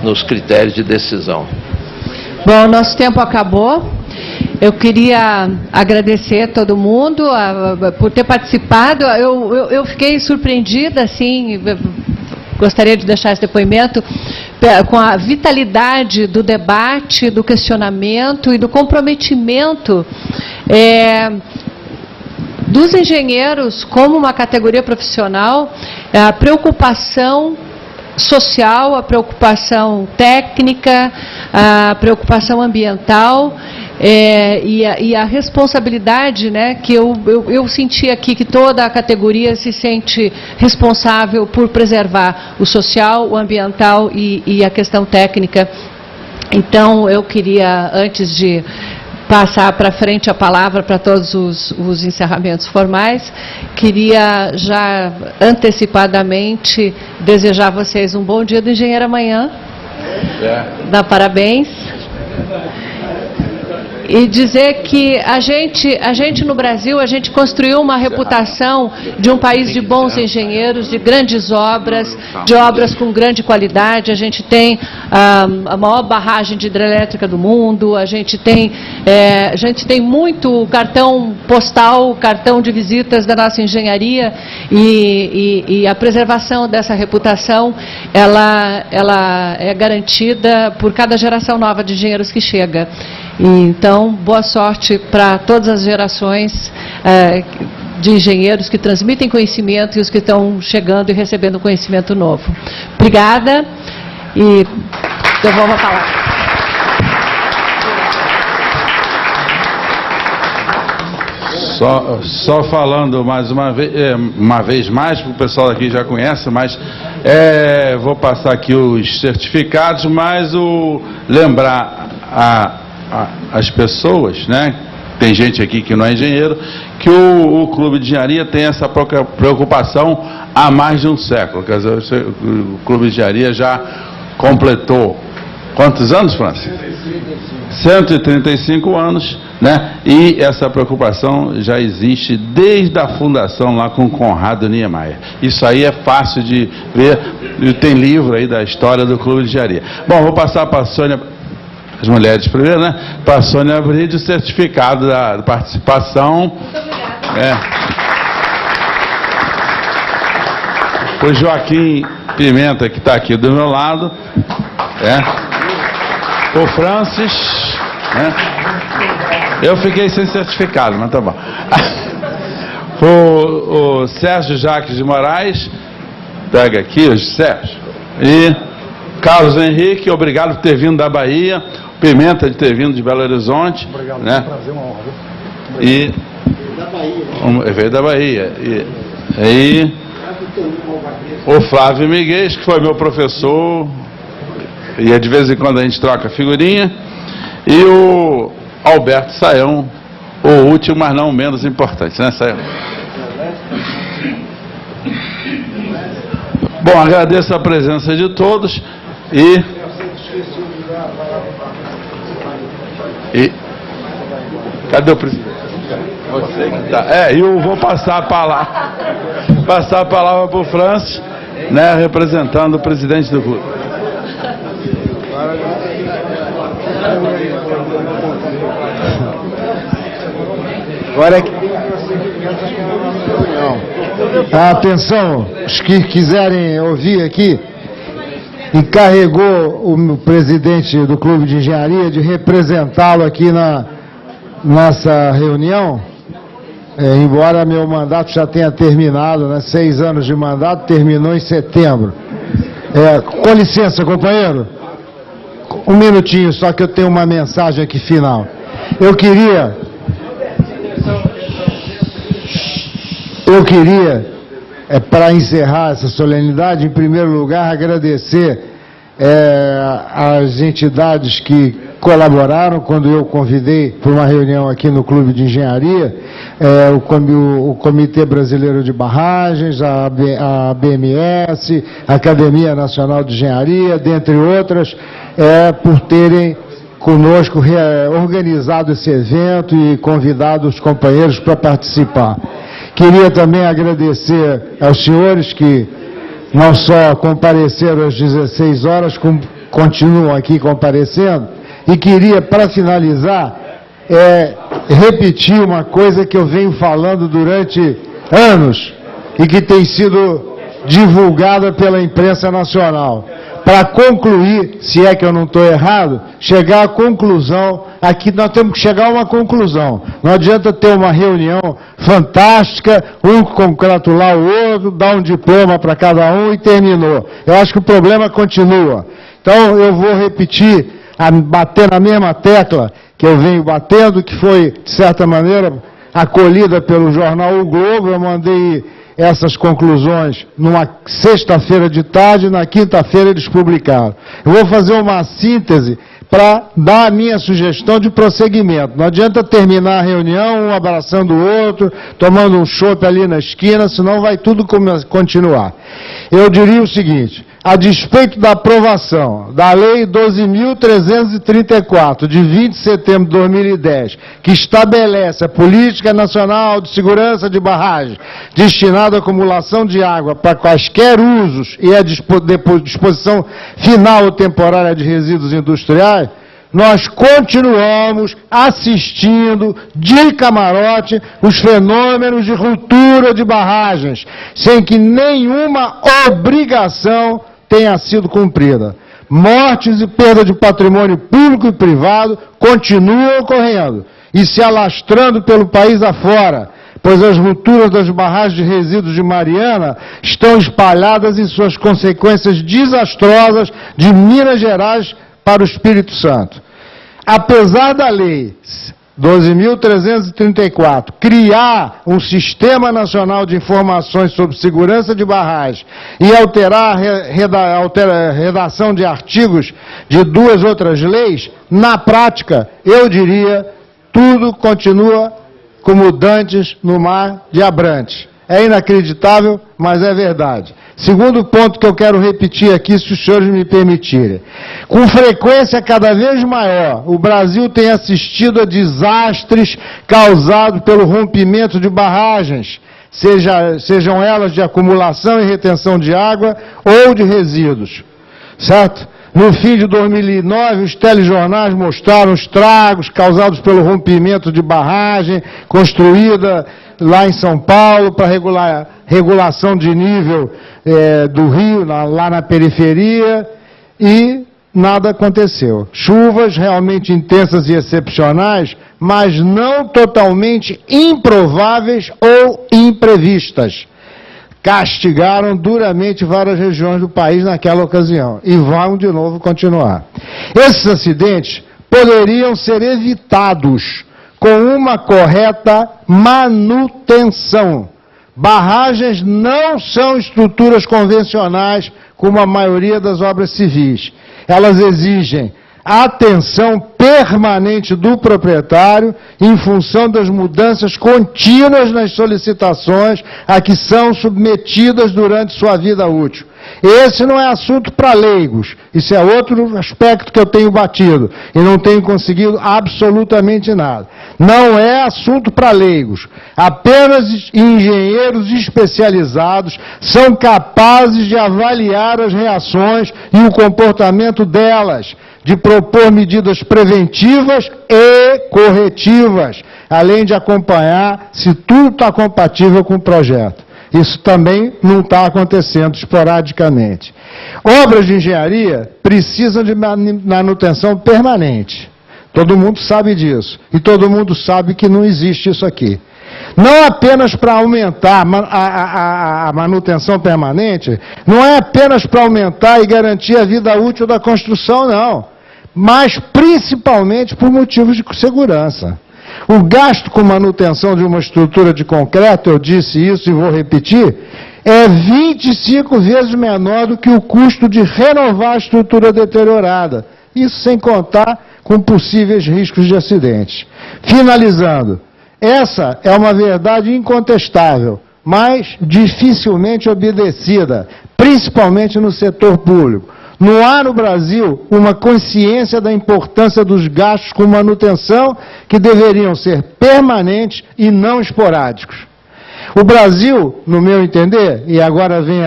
nos critérios de decisão. Bom, nosso tempo acabou. Eu queria agradecer a todo mundo por ter participado. Eu fiquei surpreendida, assim, gostaria de deixar esse depoimento, com a vitalidade do debate, do questionamento e do comprometimento dos engenheiros como uma categoria profissional, a preocupação social, a preocupação técnica, a preocupação ambiental e a responsabilidade, né, que eu senti aqui, que toda a categoria se sente responsável por preservar o social, o ambiental e a questão técnica. Então, eu queria, antes de passar para frente a palavra para todos os encerramentos formais, queria já antecipadamente desejar a vocês um bom dia do engenheiro amanhã, dar parabéns. E dizer que a gente no Brasil, a gente construiu uma reputação de um país de bons engenheiros, de grandes obras, de obras com grande qualidade. A gente tem a maior barragem de hidrelétrica do mundo, a gente tem muito cartão postal, cartão de visitas da nossa engenharia, e a preservação dessa reputação, ela é garantida por cada geração nova de engenheiros que chega. Então, boa sorte para todas as gerações de engenheiros que transmitem conhecimento e os que estão chegando e recebendo conhecimento novo. Obrigada e devolvo a palavra. Só falando mais uma vez mais, porque o pessoal aqui já conhece, mas vou passar aqui os certificados, mas lembrar as pessoas, né? Tem gente aqui que não é engenheiro, que o Clube de Engenharia tem essa preocupação há mais de um século. Quer dizer, o Clube de Engenharia já completou quantos anos, Francis? 135 anos, né? E essa preocupação já existe desde a fundação lá com Conrado Niemeyer. Isso aí é fácil de ver, tem livro aí da história do Clube de Engenharia. Bom, vou passar para a Sônia, as mulheres primeiro, né? Para a Sônia Bride, o certificado da participação. Muito obrigada. O Joaquim Pimenta, que está aqui do meu lado. O Francis. Eu fiquei sem certificado, mas tá bom. O Sérgio Jacques de Moraes. Pega aqui, o Sérgio. E Carlos Henrique, obrigado por ter vindo da Bahia. Pimenta de ter vindo de Belo Horizonte. Obrigado, né? Prazer, uma honra. E veio da Bahia. E o Flávio Miguel, que foi meu professor, e de vez em quando a gente troca figurinha. E o Alberto Saião, o último, mas não menos importante, né, Saião? Bom, agradeço a presença de todos e cadê o presidente? Você que tá. Eu vou passar a palavra para o Francis, né, representando o presidente do clube. Agora atenção, os que quiserem ouvir aqui, encarregou o presidente do Clube de Engenharia de representá-lo aqui na nossa reunião, embora meu mandato já tenha terminado, né, 6 anos de mandato, terminou em setembro. Com licença, companheiro, um minutinho, só que eu tenho uma mensagem aqui final. Eu queria, para encerrar essa solenidade, em primeiro lugar, agradecer às entidades que colaboraram quando eu convidei para uma reunião aqui no Clube de Engenharia, o Comitê Brasileiro de Barragens, a BMS, a Academia Nacional de Engenharia, dentre outras, por terem conosco organizado esse evento e convidado os companheiros para participar. Queria também agradecer aos senhores que não só compareceram às 16 horas, como continuam aqui comparecendo, e queria, para finalizar, repetir uma coisa que eu venho falando durante anos e que tem sido divulgada pela imprensa nacional. Para concluir, se é que eu não estou errado, chegar à conclusão, aqui nós temos que chegar a uma conclusão. Não adianta ter uma reunião fantástica, um congratular o outro, dar um diploma para cada um e terminou. Eu acho que o problema continua. Então eu vou repetir, bater na mesma tecla que eu venho batendo, que foi, de certa maneira, acolhida pelo jornal O Globo. Eu mandei essas conclusões numa sexta-feira de tarde, na quinta-feira eles publicaram. Eu vou fazer uma síntese para dar a minha sugestão de prosseguimento. Não adianta terminar a reunião, um abraçando o outro, tomando um chopp ali na esquina, senão vai tudo continuar. Eu diria o seguinte: a despeito da aprovação da Lei 12.334, de 20 de setembro de 2010, que estabelece a Política Nacional de Segurança de Barragens, destinada à acumulação de água para quaisquer usos e a disposição final ou temporária de resíduos industriais, nós continuamos assistindo de camarote os fenômenos de ruptura de barragens, sem que nenhuma obrigação tenha sido cumprida. Mortes e perda de patrimônio público e privado continuam ocorrendo e se alastrando pelo país afora, pois as rupturas das barragens de resíduos de Mariana estão espalhadas em suas consequências desastrosas de Minas Gerais para o Espírito Santo. Apesar da Lei 12.334 criar um Sistema Nacional de Informações sobre Segurança de Barragens e alterar a redação de artigos de duas outras leis, na prática, eu diria, tudo continua como dantes no mar de Abrantes. É inacreditável, mas é verdade. Segundo ponto que eu quero repetir aqui, se os senhores me permitirem. Com frequência cada vez maior, o Brasil tem assistido a desastres causados pelo rompimento de barragens, sejam elas de acumulação e retenção de água ou de resíduos. Certo? No fim de 2009, os telejornais mostraram estragos causados pelo rompimento de barragem construída lá em São Paulo para regulação de nível do rio, lá na periferia, e nada aconteceu. Chuvas realmente intensas e excepcionais, mas não totalmente improváveis ou imprevistas, castigaram duramente várias regiões do país naquela ocasião e vão de novo continuar. Esses acidentes poderiam ser evitados com uma correta manutenção. Barragens não são estruturas convencionais como a maioria das obras civis. Elas exigem atenção permanente do proprietário em função das mudanças contínuas nas solicitações a que são submetidas durante sua vida útil. Esse não é assunto para leigos, isso é outro aspecto que eu tenho batido e não tenho conseguido absolutamente nada. Não é assunto para leigos, apenas engenheiros especializados são capazes de avaliar as reações e o comportamento delas, de propor medidas preventivas e corretivas, além de acompanhar se tudo está compatível com o projeto. Isso também não está acontecendo esporadicamente. Obras de engenharia precisam de manutenção permanente. Todo mundo sabe disso. E todo mundo sabe que não existe isso aqui. Não apenas para aumentar a manutenção permanente, não é apenas para aumentar e garantir a vida útil da construção, não. Mas principalmente por motivos de segurança. O gasto com manutenção de uma estrutura de concreto, eu disse isso e vou repetir, é 25 vezes menor do que o custo de renovar a estrutura deteriorada. Isso sem contar com possíveis riscos de acidentes. Finalizando, essa é uma verdade incontestável, mas dificilmente obedecida, principalmente no setor público. Não há no Brasil uma consciência da importância dos gastos com manutenção que deveriam ser permanentes e não esporádicos. O Brasil, no meu entender, e agora vem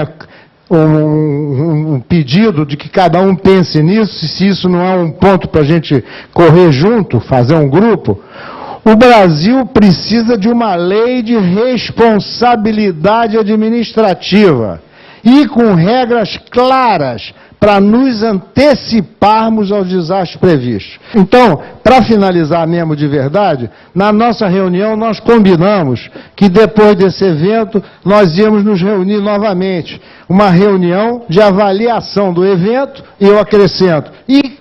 um pedido de que cada um pense nisso, se isso não é um ponto para a gente correr junto, fazer um grupo, o Brasil precisa de uma lei de responsabilidade administrativa e com regras claras para nos anteciparmos aos desastres previstos. Então, para finalizar mesmo de verdade, na nossa reunião nós combinamos que depois desse evento nós íamos nos reunir novamente. Uma reunião de avaliação do evento, e eu acrescento, e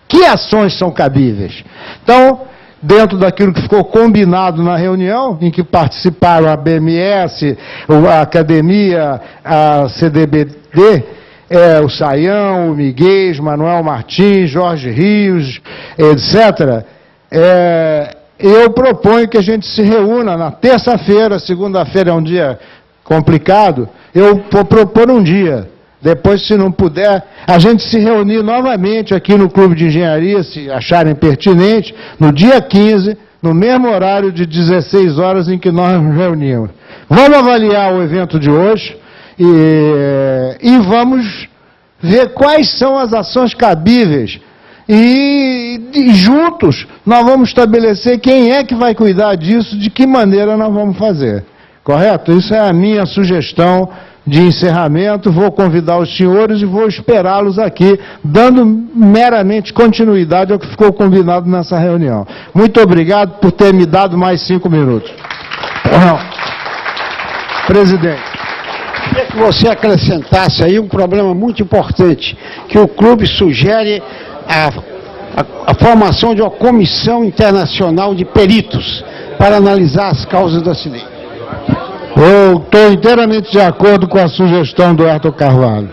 que ações são cabíveis? Então, dentro daquilo que ficou combinado na reunião, em que participaram a BMS, a Academia, a CDBD, o Saião, o Miguel, Manuel Martins, Jorge Rios, etc., eu proponho que a gente se reúna na terça-feira. Segunda-feira é um dia complicado, eu vou propor um dia. Depois, se não puder, a gente se reunir novamente aqui no Clube de Engenharia, se acharem pertinente, no dia 15, no mesmo horário de 16 horas em que nós nos reunimos. Vamos avaliar o evento de hoje e vamos ver quais são as ações cabíveis. E juntos nós vamos estabelecer quem é que vai cuidar disso, de que maneira nós vamos fazer. Correto? Isso é a minha sugestão de encerramento. Vou convidar os senhores e vou esperá-los aqui, dando meramente continuidade ao que ficou combinado nessa reunião. Muito obrigado por ter me dado mais 5 minutos. Presidente. Queria que você acrescentasse aí um problema muito importante, que o clube sugere a formação de uma comissão internacional de peritos para analisar as causas do acidente. Eu estou inteiramente de acordo com a sugestão do Herto Carvalho.